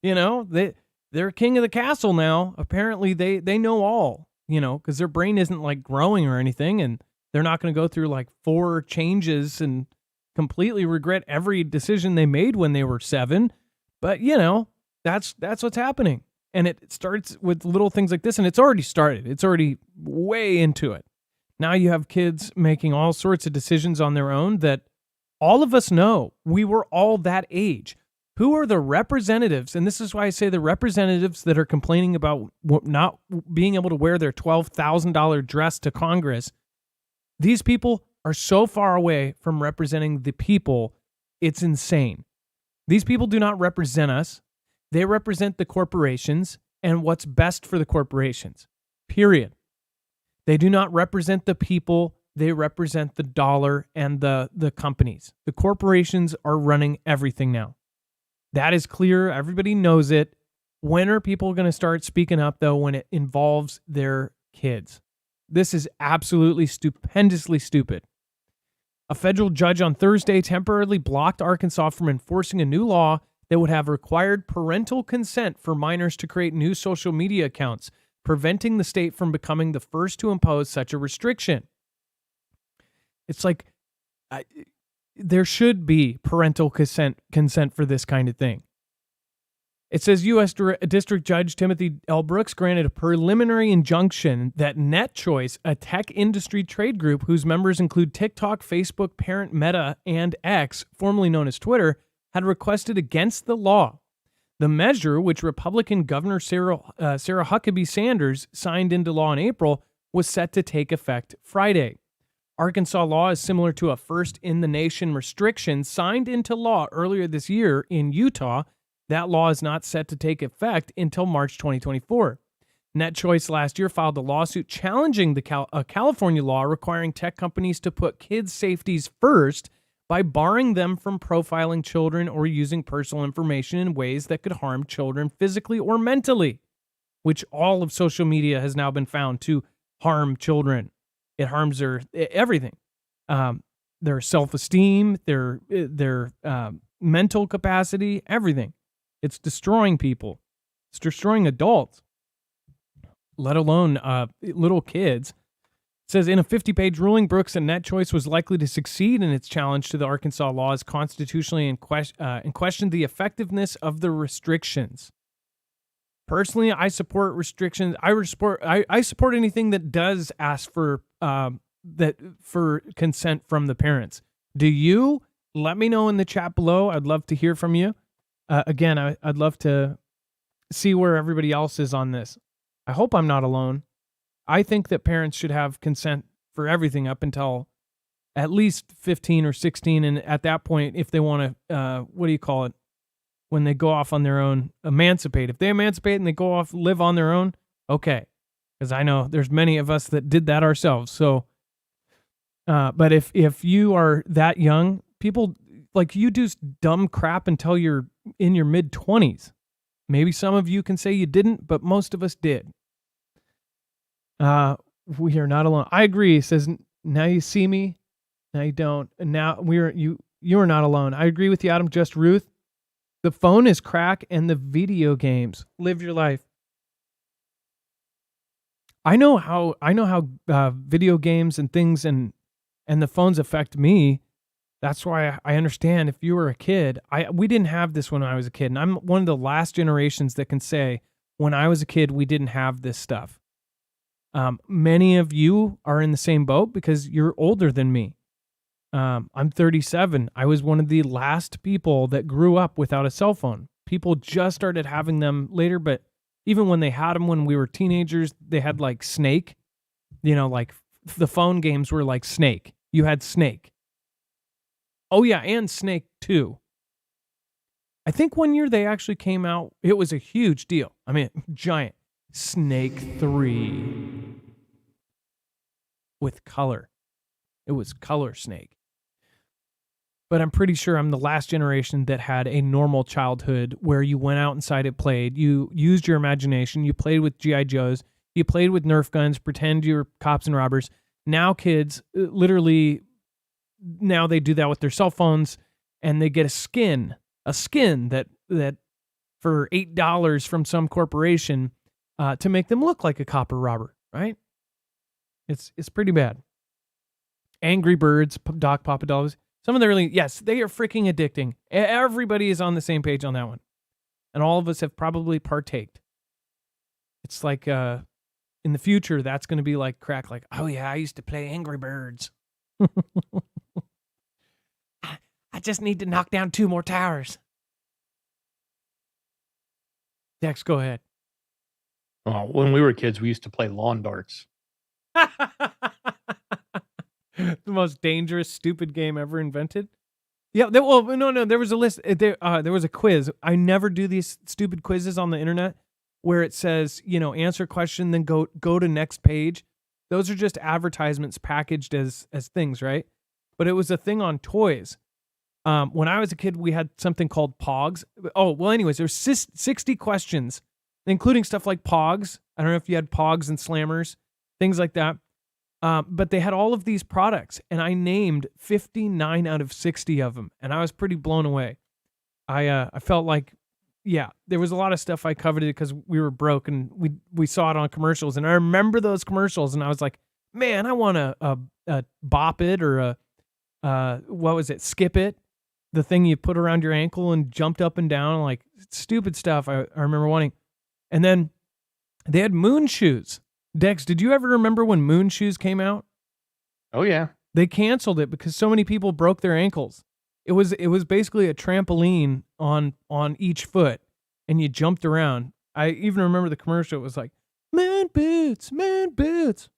They're king of the castle now. Apparently they know all, because their brain isn't like growing or anything. And they're not going to go through like 4 changes and completely regret every decision they made when they were 7. But, that's what's happening. And it starts with little things like this. And it's already started. It's already way into it. Now you have kids making all sorts of decisions on their own that all of us know. We were all that age. Who are the representatives? And this is why I say the representatives that are complaining about not being able to wear their $12,000 dress to Congress. These people are so far away from representing the people, it's insane. These people do not represent us. They represent the corporations and what's best for the corporations, period. They do not represent the people. They represent the dollar and the companies. The corporations are running everything now. That is clear. Everybody knows it. When are people going to start speaking up, though, when it involves their kids? This is absolutely stupendously stupid. A federal judge on Thursday temporarily blocked Arkansas from enforcing a new law that would have required parental consent for minors to create new social media accounts, preventing the state from becoming the first to impose such a restriction. It's like there should be parental consent for this kind of thing. It says U.S. District Judge Timothy L. Brooks granted a preliminary injunction that NetChoice, a tech industry trade group whose members include TikTok, Facebook, parent Meta, and X, formerly known as Twitter, had requested against the law. The measure, which Republican Governor Sarah Huckabee Sanders signed into law in April, was set to take effect Friday. Arkansas law is similar to a first-in-the-nation restriction signed into law earlier this year in Utah. That law is not set to take effect until March 2024. NetChoice last year filed a lawsuit challenging the California law requiring tech companies to put kids' safeties first by barring them from profiling children or using personal information in ways that could harm children physically or mentally, which all of social media has now been found to harm children. It harms their everything, their self-esteem, their mental capacity, everything. It's destroying people. It's destroying adults, let alone little kids. It says in a 50-page ruling, Brooks and NetChoice was likely to succeed in its challenge to the Arkansas law as constitutionally and questioned the effectiveness of the restrictions. Personally, I support restrictions. I support anything that does ask for that for consent from the parents. Do you? Let me know in the chat below. I'd love to hear from you. Again, I'd love to see where everybody else is on this. I hope I'm not alone. I think that parents should have consent for everything up until at least 15 or 16. And at that point, if they want to, what do you call it? When they go off on their own, emancipate. If they emancipate and they go off, live on their own, okay. Because I know there's many of us that did that ourselves. So, but if you are that young, people like you do dumb crap until you're in your mid-20s. Maybe some of you can say you didn't, but most of us did. We are not alone. I agree. It says, now you see me, now you don't. And now you are not alone. I agree with you, Adam. Just Ruth. The phone is crack and the video games. Live your life. I know how video games and things and the phones affect me. That's why I understand if you were a kid. We didn't have this when I was a kid. And I'm one of the last generations that can say, when I was a kid, we didn't have this stuff. Many of you are in the same boat because you're older than me. I'm 37. I was one of the last people that grew up without a cell phone. People just started having them later, but even when they had them when we were teenagers, they had like Snake. Like the phone games were like Snake. You had Snake. Oh yeah, and Snake 2. I think one year they actually came out. It was a huge deal. I mean, giant. Snake 3 with color. It was color Snake. But I'm pretty sure I'm the last generation that had a normal childhood where you went out inside and played. You used your imagination. You played with G.I. Joes. You played with Nerf guns. Pretend you're cops and robbers. Now kids, literally, now they do that with their cell phones, and they get a skin that for $8 from some corporation to make them look like a cop or robber, right? It's pretty bad. Angry Birds, Doc Papadopoulos. Some of the really, yes, they are freaking addicting. Everybody is on the same page on that one. And all of us have probably partaked. It's like in the future, that's going to be like crack. Like, oh yeah, I used to play Angry Birds. I just need to knock down 2 more towers. Dex, go ahead. Well, when we were kids, we used to play lawn darts. The most dangerous, stupid game ever invented. Yeah, there was a list. There was a quiz. I never do these stupid quizzes on the internet where it says, answer question, then go to next page. Those are just advertisements packaged as things, right? But it was a thing on toys. When I was a kid, we had something called Pogs. Oh, well, anyways, there's 60 questions, including stuff like Pogs. I don't know if you had Pogs and Slammers, things like that. But they had all of these products, and I named 59 out of 60 of them, and I was pretty blown away. I felt like, yeah, there was a lot of stuff I coveted because we were broke, and we saw it on commercials, and I remember those commercials, and I was like, man, I want a Bop It or what was it, Skip It, the thing you put around your ankle and jumped up and down, like stupid stuff I remember wanting. And then they had Moon Shoes. Dex, did you ever remember when Moon Shoes came out? Oh yeah. They canceled it because so many people broke their ankles. It was basically a trampoline on each foot, and you jumped around. I even remember the commercial. It was like, man boots, man boots.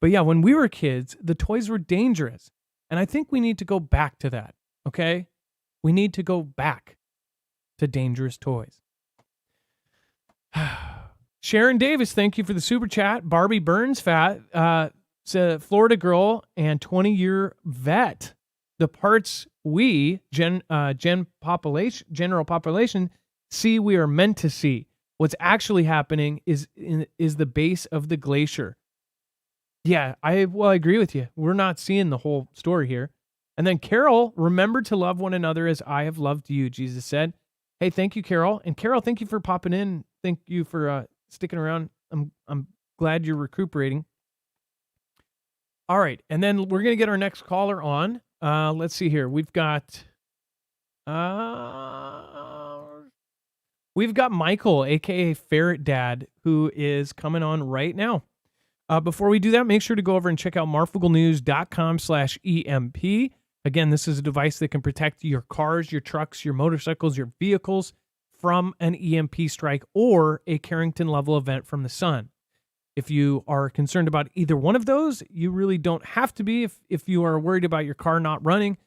But yeah, when we were kids, the toys were dangerous. And I think we need to go back to that, okay? We need to go back to dangerous toys. Sharon Davis, thank you for the super chat. Barbie Burns Fat, it's a Florida girl and 20-year vet. The parts we, general population, see we are meant to see. What's actually happening is the base of the glacier. Yeah, I agree with you. We're not seeing the whole story here. And then Carol, remember to love one another as I have loved you, Jesus said. Hey, thank you, Carol. And Carol, thank you for popping in. Thank you for sticking around. I'm glad you're recuperating. All right, and then we're gonna get our next caller on. Let's see here. We've got Michael, aka Ferret Dad, who is coming on right now. Before we do that, make sure to go over and check out marfooglenews.com/EMP. Again, this is a device that can protect your cars, your trucks, your motorcycles, your vehicles from an EMP strike or a Carrington level event from the sun. If you are concerned about either one of those, you really don't have to be. If you are worried about your car not running,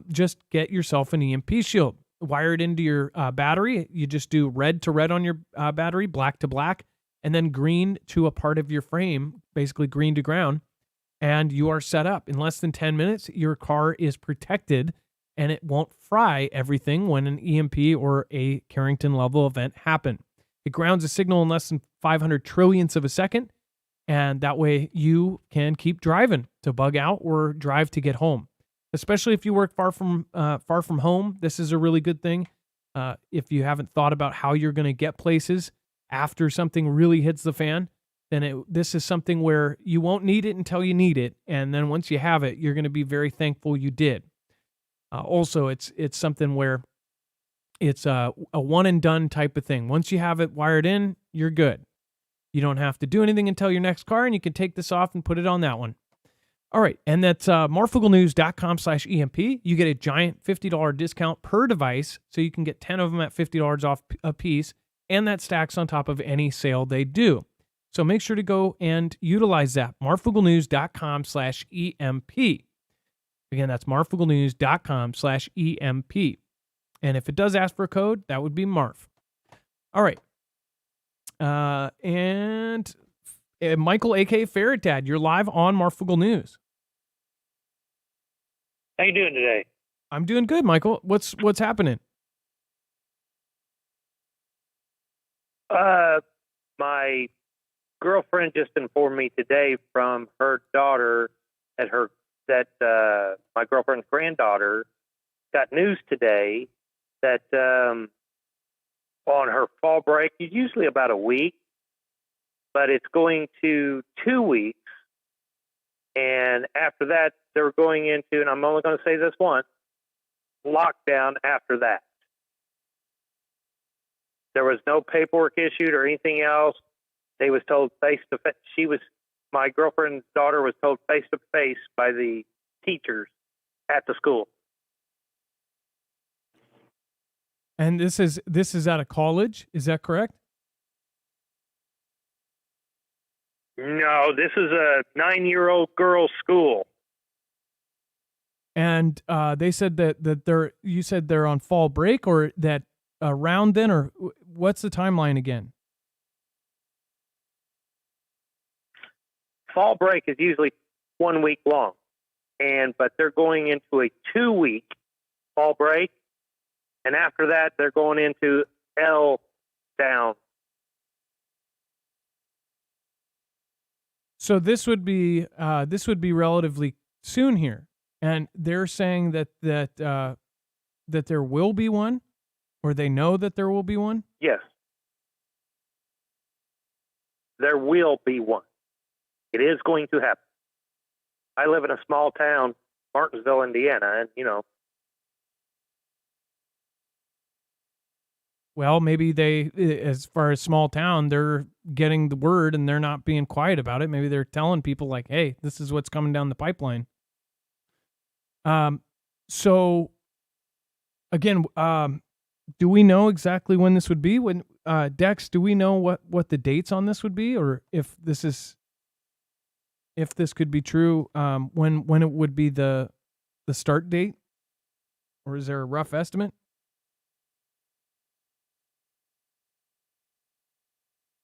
just get yourself an EMP shield. Wire it into your battery. You just do red to red on your battery, black to black, and then green to a part of your frame, basically green to ground, and you are set up. In less than 10 minutes, your car is protected, and it won't fry everything when an EMP or a Carrington level event happen. It grounds a signal in less than 500 trillionths of a second, and that way you can keep driving to bug out or drive to get home. Especially if you work far from home, this is a really good thing. If you haven't thought about how you're going to get places after something really hits the fan, then this is something where you won't need it until you need it, and then once you have it, you're going to be very thankful you did. Also, it's something where it's a one and done type of thing. Once you have it wired in, you're good. You don't have to do anything until your next car, and you can take this off and put it on that one. All right, and that's marfooglenews.com/EMP. You get a giant $50 discount per device, so you can get 10 of them at $50 off a piece, and that stacks on top of any sale they do. So make sure to go and utilize that, marfooglenews.com/EMP. Again, that's marfooglenews.com/EMP. And if it does ask for a code, that would be MARF. All right. And Michael, a.k.a. Ferret Dad, you're live on Marfoogle News. How you doing today? I'm doing good, Michael. What's happening? My girlfriend just informed me today from her daughter that my girlfriend's granddaughter got news today that on her fall break, it's usually about a week, but it's going to 2 weeks. And after that, they're going into, and I'm only going to say this once, lockdown after that. There was no paperwork issued or anything else. They was told face to face. My girlfriend's daughter was told face to face by the teachers at the school. And this is at a college, is that correct? No, this is a 9-year-old girl's school. And they said that you said they're on fall break, or that around then, or what's the timeline again? Fall break is usually 1 week long, but they're going into a 2-week fall break, and after that they're going into L down. So this would be relatively soon here, and they're saying that there will be one, or they know that there will be one. Yes, there will be one. It is going to happen. I live in a small town, Martinsville, Indiana, and Well, maybe they, as far as small town, they're getting the word and they're not being quiet about it. Maybe they're telling people like, hey, this is what's coming down the pipeline. So again, do we know exactly when this would be? When Dex, do we know what the dates on this would be, or if this could be true, when it would be the start date, or is there a rough estimate?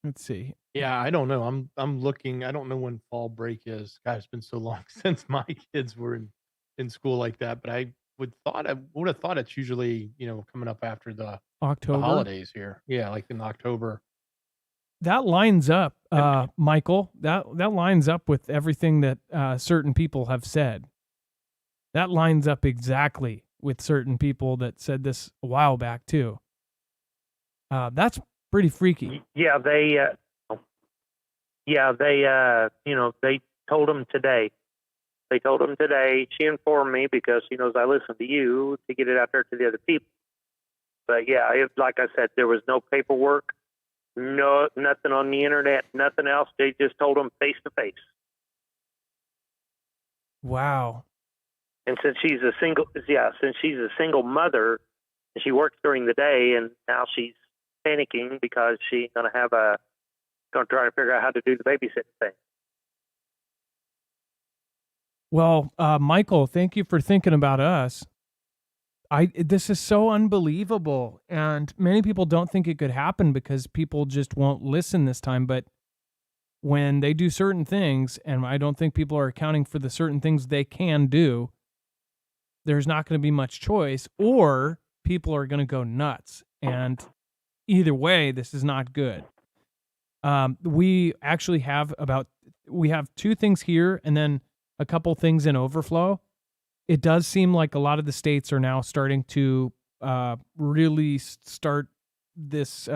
Let's see. Yeah, I don't know. I'm looking. I don't know when fall break is. God, it's been so long since my kids were in school like that. But I would have thought it's usually coming up after the October holidays here. Yeah, like in October. That lines up, Michael. That lines up with everything that certain people have said. That lines up exactly with certain people that said this a while back too. That's pretty freaky. Yeah, they told them today. They told them today. She informed me because she knows I listen to you to get it out there to the other people. But yeah, like I said, there was no paperwork, No, nothing on the internet, nothing else. They just told them face to face. Wow. And since she's a single mother, and she works during the day, and now she's panicking because she's going to try to figure out how to do the babysitting thing. Well, Michael, thank you for thinking about us. This is so unbelievable, and many people don't think it could happen because people just won't listen this time. But when they do certain things, and I don't think people are accounting for the certain things they can do, there's not going to be much choice, or people are going to go nuts. And either way, this is not good. We actually have two things here, and then a couple things in overflow. It does seem like a lot of the states are now starting to really start this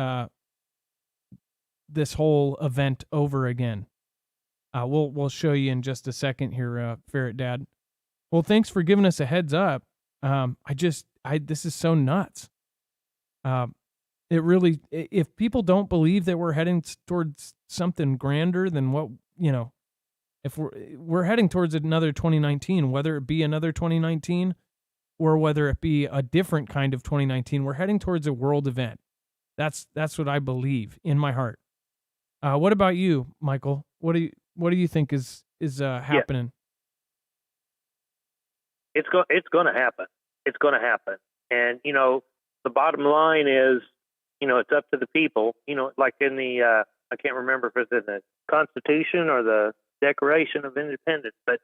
this whole event over again. We'll show you in just a second here, Ferret Dad. Well, thanks for giving us a heads up. This is so nuts. It really, if people don't believe that we're heading towards something grander than what, if we're heading towards another 2019, whether it be another 2019 or whether it be a different kind of 2019, we're heading towards a world event. That's what I believe in my heart. What about you, Michael? What do you think is happening? It's going to happen. It's going to happen. And the bottom line is, it's up to the people. Like in the I can't remember if it's in the Constitution or the Declaration of Independence, but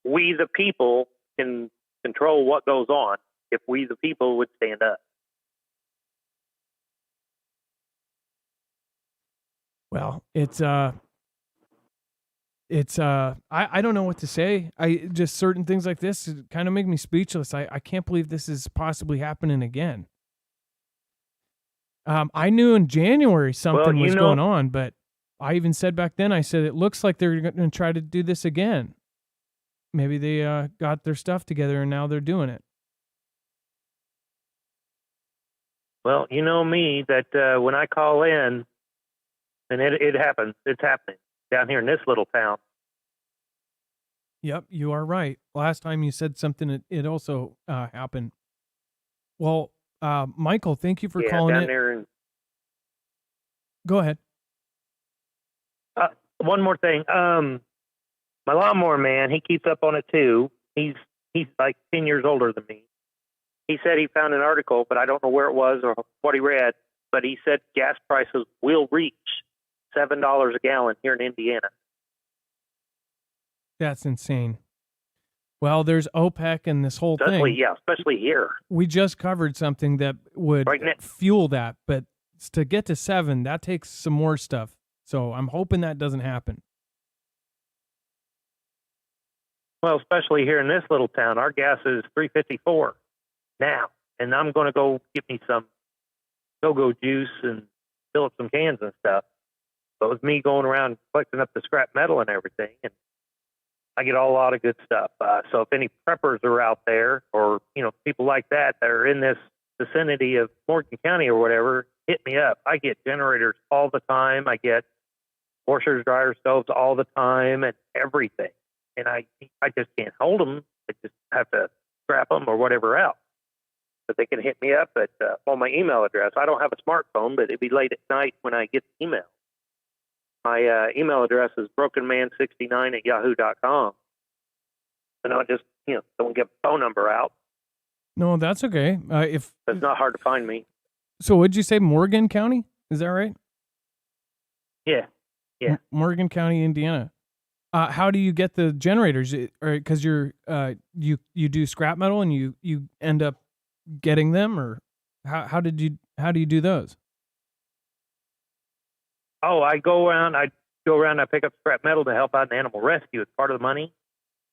we the people can control what goes on if we the people would stand up. Well, I don't know what to say. I just certain things like this kind of make me speechless. I can't believe this is possibly happening again. I knew in January something was going on, but I even said back then, I said, it looks like they're going to try to do this again. Maybe they got their stuff together and now they're doing it. Well, you know me, that when I call in, and it happens, it's happening down here in this little town. Yep, you are right. Last time you said something, it also happened. Well, Michael, thank you for calling down it. There Go ahead. One more thing. My lawnmower man, he keeps up on it too. He's like 10 years older than me. He said he found an article, but I don't know where it was or what he read, but he said gas prices will reach $7 a gallon here in Indiana. That's insane. Well, there's OPEC and this whole thing. Yeah, especially here. We just covered something that would fuel that, but to get to 7, that takes some more stuff. So I'm hoping that doesn't happen. Well, especially here in this little town, our gas is $3.54 now, and I'm going to go get me some go-go juice and fill up some cans and stuff. But with me going around collecting up the scrap metal and everything, and I get a lot of good stuff. So if any preppers are out there, or people like that are in this vicinity of Morgan County or whatever, hit me up. I get generators all the time. I get washers, dryers, stoves all the time, and everything. And I just can't hold them. I just have to scrap them or whatever else. But they can hit me up at on my email address. I don't have a smartphone, but it'd be late at night when I get the email. My email address is brokenman69@yahoo.com. And I just, don't give a phone number out. No, that's okay. If it's not hard to find me. So would you say Morgan County? Is that right? Yeah. Morgan County, Indiana. How do you get the generators? Because you do scrap metal and you end up getting them, or how do you do those? Oh, I go around. I pick up scrap metal to help out in animal rescue. It's part of the money,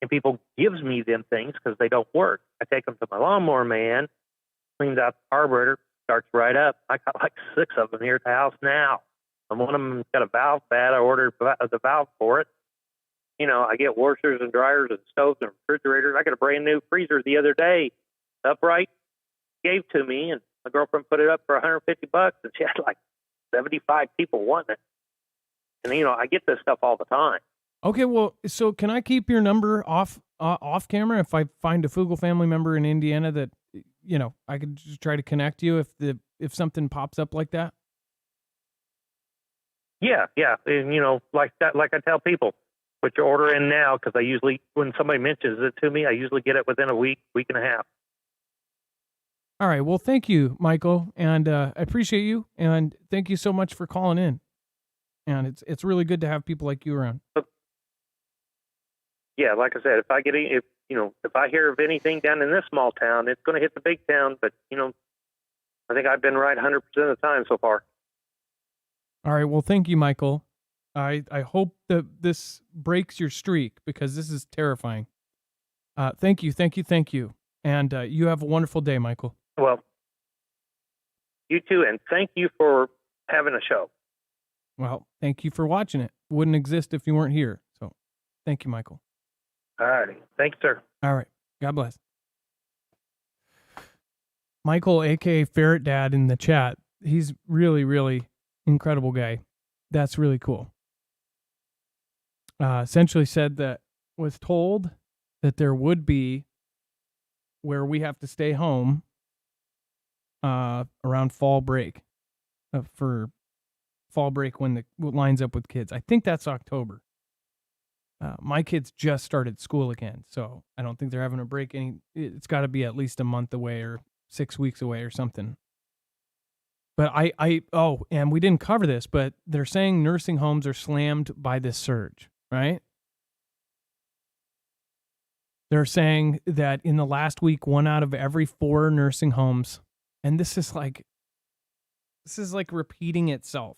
and people gives me them things because they don't work. I take them to my lawnmower man, cleans out the carburetor, starts right up. I got like 6 of them here at the house now. And one of them's got a valve bad. I ordered the valve for it. I get washers and dryers and stoves and refrigerators. I got a brand new freezer the other day, upright, gave to me, and my girlfriend put it up for $150, and she had like 75 people wanting it. And, you know, I get this stuff all the time. Okay, well, so can I keep your number off camera if I find a Foogle family member in Indiana that, you know, I could just try to connect you if something pops up like that? Yeah. And, you know, like that, like I tell people, put your order in now, because I usually, when somebody mentions it to me, I usually get it within a week and a half. All right, well, thank you, Michael, and I appreciate you, and thank you so much for calling in. And it's really good to have people like you around. Yeah, like I said, if I hear of anything down in this small town, it's going to hit the big town. But, you know, I think I've been right 100% of the time so far. All right, well, thank you, Michael. I hope that this breaks your streak, because this is terrifying. Thank you. And you have a wonderful day, Michael. Well, you too, and thank you for having a show. Well, thank you for watching it. Wouldn't exist if you weren't here. So thank you, Michael. All righty. Thank you, sir. All right. God bless. Michael, a.k.a. Ferret Dad, in the chat. He's really, really incredible guy. That's really cool. Essentially said that was told that there would be where we have to stay home around fall break for fall break when it lines up with kids. I think that's October. My kids just started school again, so I don't think they're having a break. It's got to be at least a month away or 6 weeks away or something. But and we didn't cover this, but they're saying nursing homes are slammed by this surge, right? They're saying that in the last week, 1 out of every 4 nursing homes, and this is like repeating itself.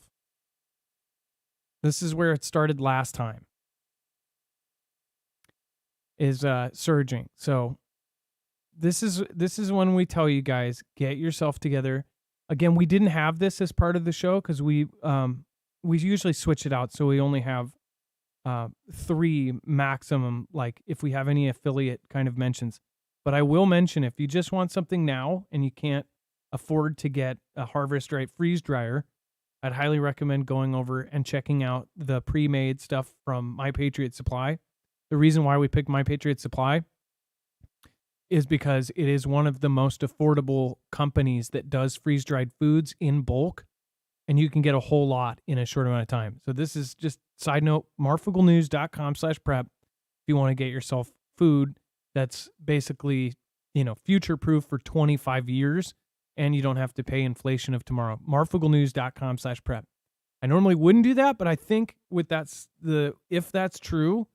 This is where it started last time, is surging. So this is when we tell you guys, get yourself together. Again, we didn't have this as part of the show because we usually switch it out, so we only have 3 maximum, like if we have any affiliate kind of mentions. But I will mention, if you just want something now and you can't afford to get a Harvest Right freeze dryer, I'd highly recommend going over and checking out the pre-made stuff from My Patriot Supply. The reason why we picked My Patriot Supply is because it is one of the most affordable companies that does freeze-dried foods in bulk, and you can get a whole lot in a short amount of time. So this is just side note, marfooglenews.com/prep. If you want to get yourself food that's basically, future-proof for 25 years, and you don't have to pay inflation of tomorrow. marfooglenews.com/prep. I normally wouldn't do that, but I think if that's true,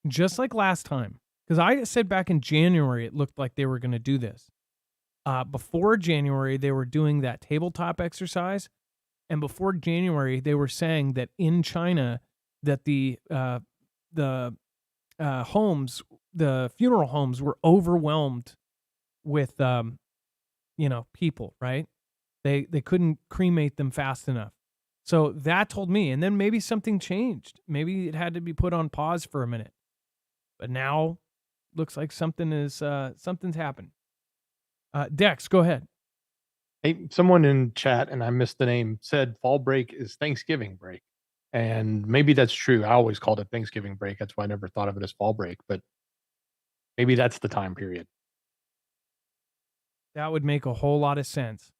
just like last time, because I said back in January it looked like they were going to do this. Before January, they were doing that tabletop exercise. And before January, they were saying that in China, that the homes, the funeral homes, were overwhelmed with people, right? They couldn't cremate them fast enough. So that told me, and then maybe something changed. Maybe it had to be put on pause for a minute. But now looks like something's happened. Dex, go ahead. Hey, someone in chat, and I missed the name, said fall break is Thanksgiving break. And maybe that's true. I always called it Thanksgiving break. That's why I never thought of it as fall break. But maybe that's the time period. That would make a whole lot of sense.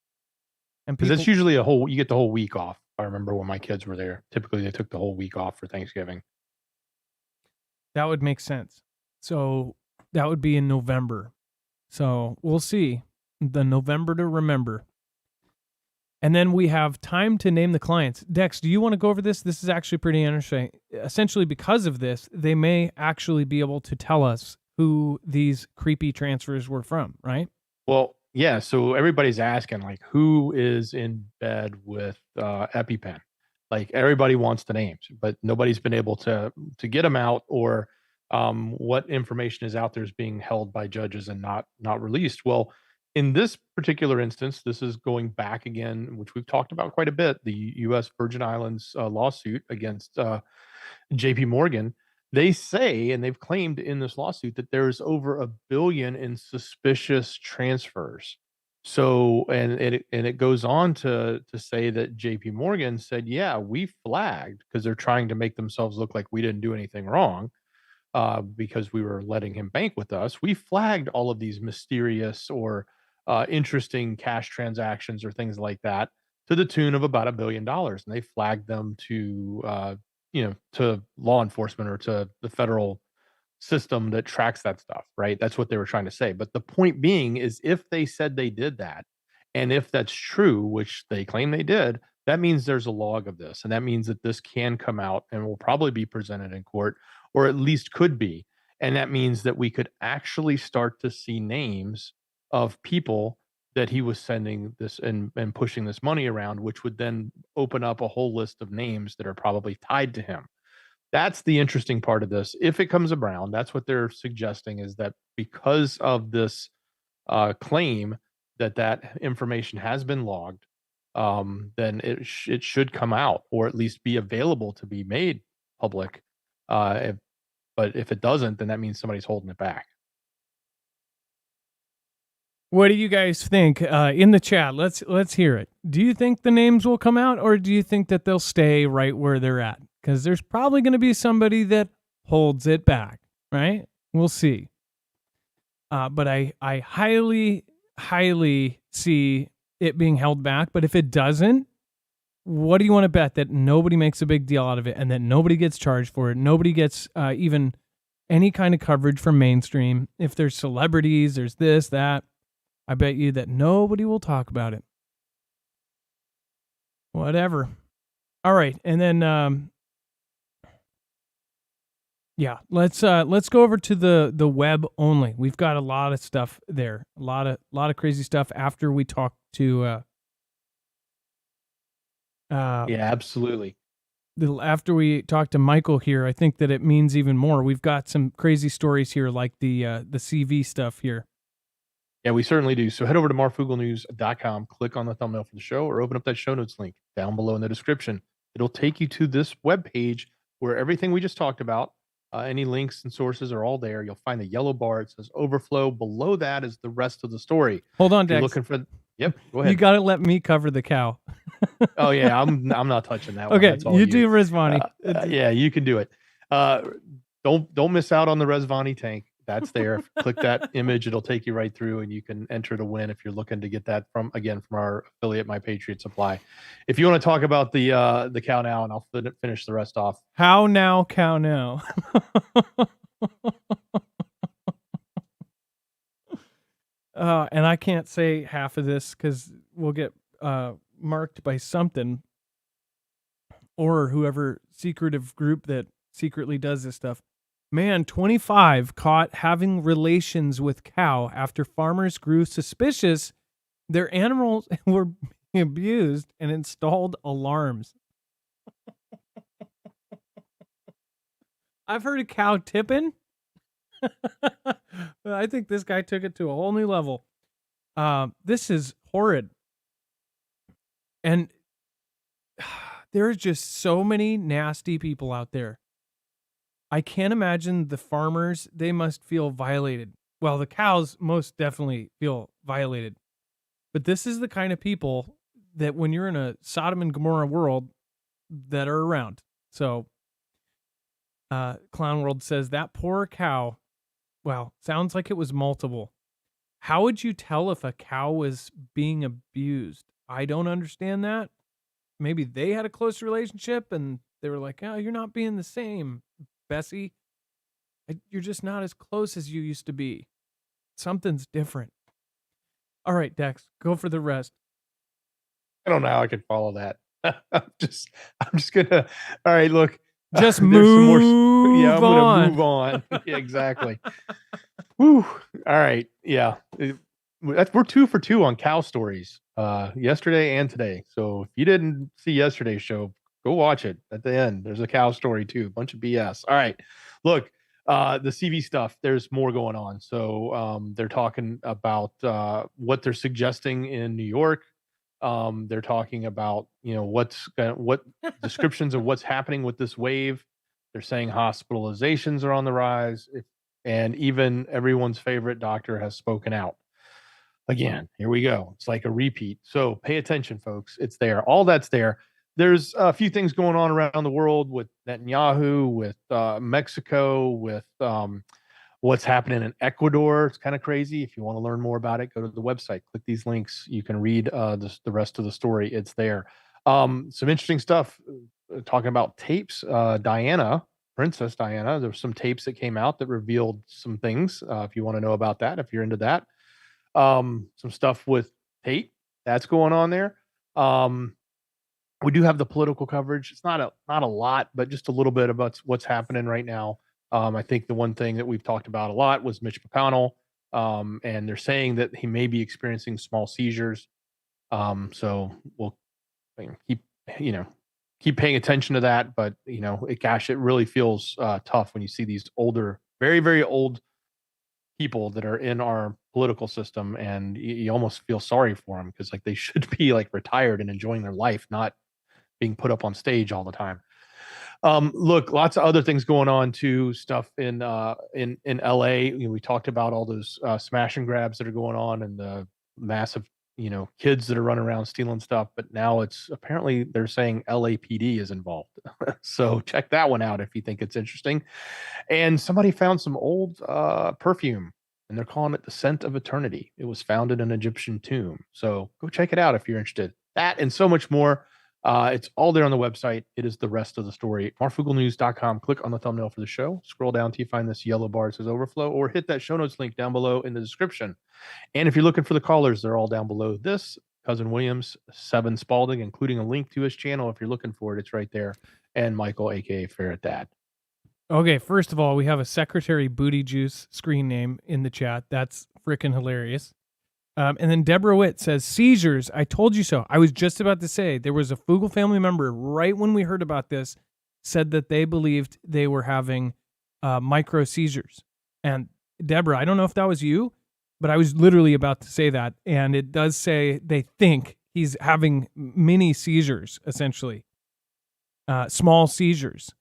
And because it's usually you get the whole week off. I remember when my kids were there. Typically, they took the whole week off for Thanksgiving. That would make sense. So that would be in November. So we'll see. The November to remember. And then we have time to name the clients. Dex, do you want to go over this? This is actually pretty interesting. Essentially, because of this, they may actually be able to tell us who these creepy transfers were from, right? Well, yeah. So everybody's asking, like, who is in bed with EpiPen? Like, everybody wants the names, but nobody's been able to get them out, or what information is out there is being held by judges and not released. Well, in this particular instance, this is going back again, which we've talked about quite a bit, the U.S. Virgin Islands lawsuit against J.P. Morgan. They say, and they've claimed in this lawsuit, that there's over $1 billion in suspicious transfers So, and it goes on to say that JP Morgan said, yeah, we flagged, because they're trying to make themselves look like we didn't do anything wrong, because we were letting him bank with us. We flagged all of these mysterious or interesting cash transactions or things like that to the tune of about $1 billion. And they flagged them to, to law enforcement or to the federal system that tracks that stuff, right? That's what they were trying to say. But the point being is, if they said they did that, and if that's true, which they claim they did, that means there's a log of this. And that means that this can come out and will probably be presented in court, or at least could be. And that means that we could actually start to see names of people that he was sending this and pushing this money around, which would then open up a whole list of names that are probably tied to him. That's the interesting part of this. If it comes around, that's what they're suggesting, is that because of this claim that that information has been logged, then it should come out, or at least be available to be made public. But if it doesn't, then that means somebody's holding it back. What do you guys think? In the chat, let's hear it. Do you think the names will come out, or do you think that they'll stay right where they're at? Because there's probably going to be somebody that holds it back, right? We'll see. But I highly, highly see it being held back. But if it doesn't, what do you want to bet? That nobody makes a big deal out of it, and that nobody gets charged for it? Nobody gets even any kind of coverage from mainstream. If there's celebrities, there's this, that. I bet you that nobody will talk about it. Whatever. All right, and then yeah, let's go over to the web only. We've got a lot of stuff there, a lot of crazy stuff after we talk to. Yeah, absolutely. After we talk to Michael here, I think that it means even more. We've got some crazy stories here, like the CV stuff here. Yeah, we certainly do. So head over to marfooglenews.com, click on the thumbnail for the show, or open up that show notes link down below in the description. It'll take you to this webpage where everything we just talked about, any links and sources are all there. You'll find the yellow bar. It says overflow. Below that is the rest of the story. Hold on, If you're Dex. looking for, yep, go ahead. You got to let me cover the cow. Oh yeah, I'm not touching that one. Okay, That's all you do Rizvani. Yeah, you can do it. Don't miss out on the Rizvani tank. That's there. Click that image, it'll take you right through, and you can enter to win if you're looking to get that from our affiliate, My Patriot Supply. If you want to talk about the cow now, and I'll finish the rest off. How now, cow now. And I can't say half of this because we'll get marked by something, or whoever secretive group that secretly does this stuff. Man, 25 caught having relations with cow after farmers grew suspicious their animals were being abused and installed alarms. I've heard of cow tipping. I think this guy took it to a whole new level. This is horrid. And there are just so many nasty people out there. I can't imagine the farmers. They must feel violated. Well, the cows most definitely feel violated. But this is the kind of people that when you're in a Sodom and Gomorrah world that are around. So Clown World says that poor cow. Well, sounds like it was multiple. How would you tell if a cow was being abused? I don't understand that. Maybe they had a close relationship and they were like, oh, you're not being the same, Bessie. You're just not as close as you used to be. Something's different. All right, Dex, go for the rest. I don't know how I can follow that. I'm just gonna. All right, look. Just move. I'm gonna on. move on. Yeah, exactly. Woo. All right. Yeah. We're 2 for 2 on cow stories. Yesterday and today. So if you didn't see yesterday's show, go watch it. At the end, there's a cow story too. A bunch of BS. All right. Look, the CV stuff. There's more going on. So they're talking about what they're suggesting in New York. They're talking about what descriptions of what's happening with this wave. They're saying hospitalizations are on the rise, and even everyone's favorite doctor has spoken out. again, here we go. It's like a repeat. So pay attention, folks. It's there. All that's there. There's a few things going on around the world with Netanyahu, with Mexico, with what's happening in Ecuador. It's kind of crazy. If you want to learn more about it, go to the website, click these links. You can read the rest of the story. It's there. Some interesting stuff talking about tapes. Princess Diana, there's some tapes that came out that revealed some things. If you want to know about that, if you're into that. Some stuff with Tate that's going on there. We do have the political coverage. It's not a lot, but just a little bit about what's happening right now. I think the one thing that we've talked about a lot was Mitch McConnell, and they're saying that he may be experiencing small seizures. So we'll keep paying attention to that. But it really feels tough when you see these older, very, very old people that are in our political system, and you almost feel sorry for them because they should be retired and enjoying their life, not being put up on stage all the time. Look, lots of other things going on too. Stuff in LA. We talked about all those smash and grabs that are going on and the massive kids that are running around stealing stuff. But now it's apparently they're saying LAPD is involved. So check that one out if you think it's interesting. And somebody found some old perfume, and they're calling it the Scent of Eternity. It was found in an Egyptian tomb. So go check it out if you're interested. That and so much more. It's all there on the website. It is the rest of the story. MarfoogleNews.com. Click on the thumbnail for the show. Scroll down till you find this yellow bar that says Overflow, or hit that show notes link down below in the description. And if you're looking for the callers, they're all down below this. Cousin Williams, 7 Spalding, including a link to his channel. If you're looking for it, it's right there. And Michael, a.k.a. Ferret Dad. Okay, first of all, we have a Secretary Booty Juice screen name in the chat. That's freaking hilarious. And then Deborah Witt says, seizures, I told you so. I was just about to say, there was a Foogle family member right when we heard about this, said that they believed they were having micro seizures. And Deborah, I don't know if that was you, but I was literally about to say that. And it does say they think he's having mini seizures, essentially. Small seizures.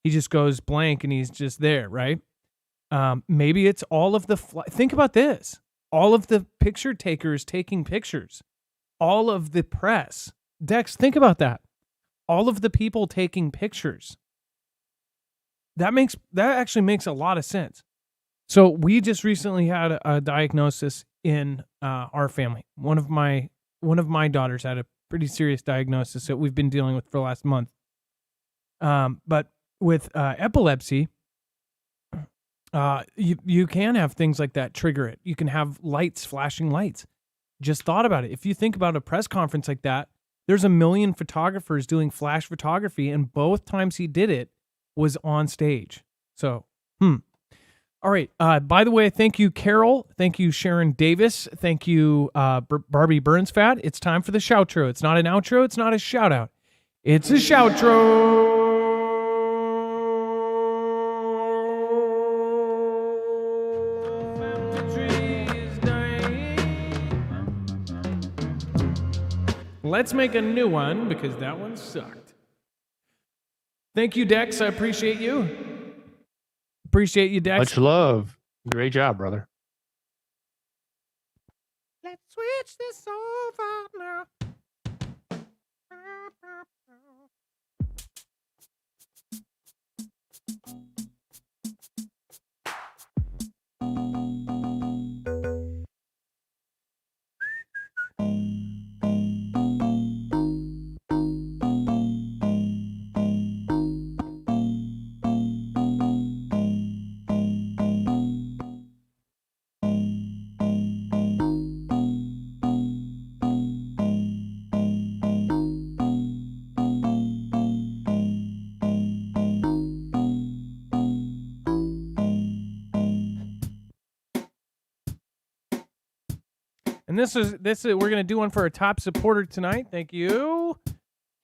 He just goes blank and he's just there, right? Maybe it's all of the... Think about this. All of the picture takers taking pictures. All of the press. Dex, think about that. All of the people taking pictures. That actually makes a lot of sense. So we just recently had a diagnosis in our family. One of my daughters had a pretty serious diagnosis that we've been dealing with for the last month. But with epilepsy, you can have things like that trigger it. You can have flashing lights. Just thought about it. If you think about a press conference like that, there's a million photographers doing flash photography, and both times he did it was on stage. So, All right. By the way, thank you, Carol. Thank you, Sharon Davis. Thank you, Barbie Burnsfat. It's time for the shoutro. It's not an outro. It's not a shout out. It's a shoutro. Let's make a new one because that one sucked. Thank you, Dex. I appreciate you. Appreciate you, Dex. Much love. Great job, brother. Let's switch this over now. And this is we're gonna do one for our top supporter tonight. Thank you.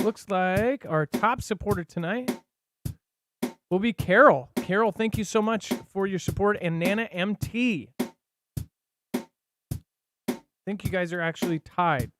Looks like our top supporter tonight will be Carol. Carol, thank you so much for your support, and Nana MT. I think you guys are actually tied.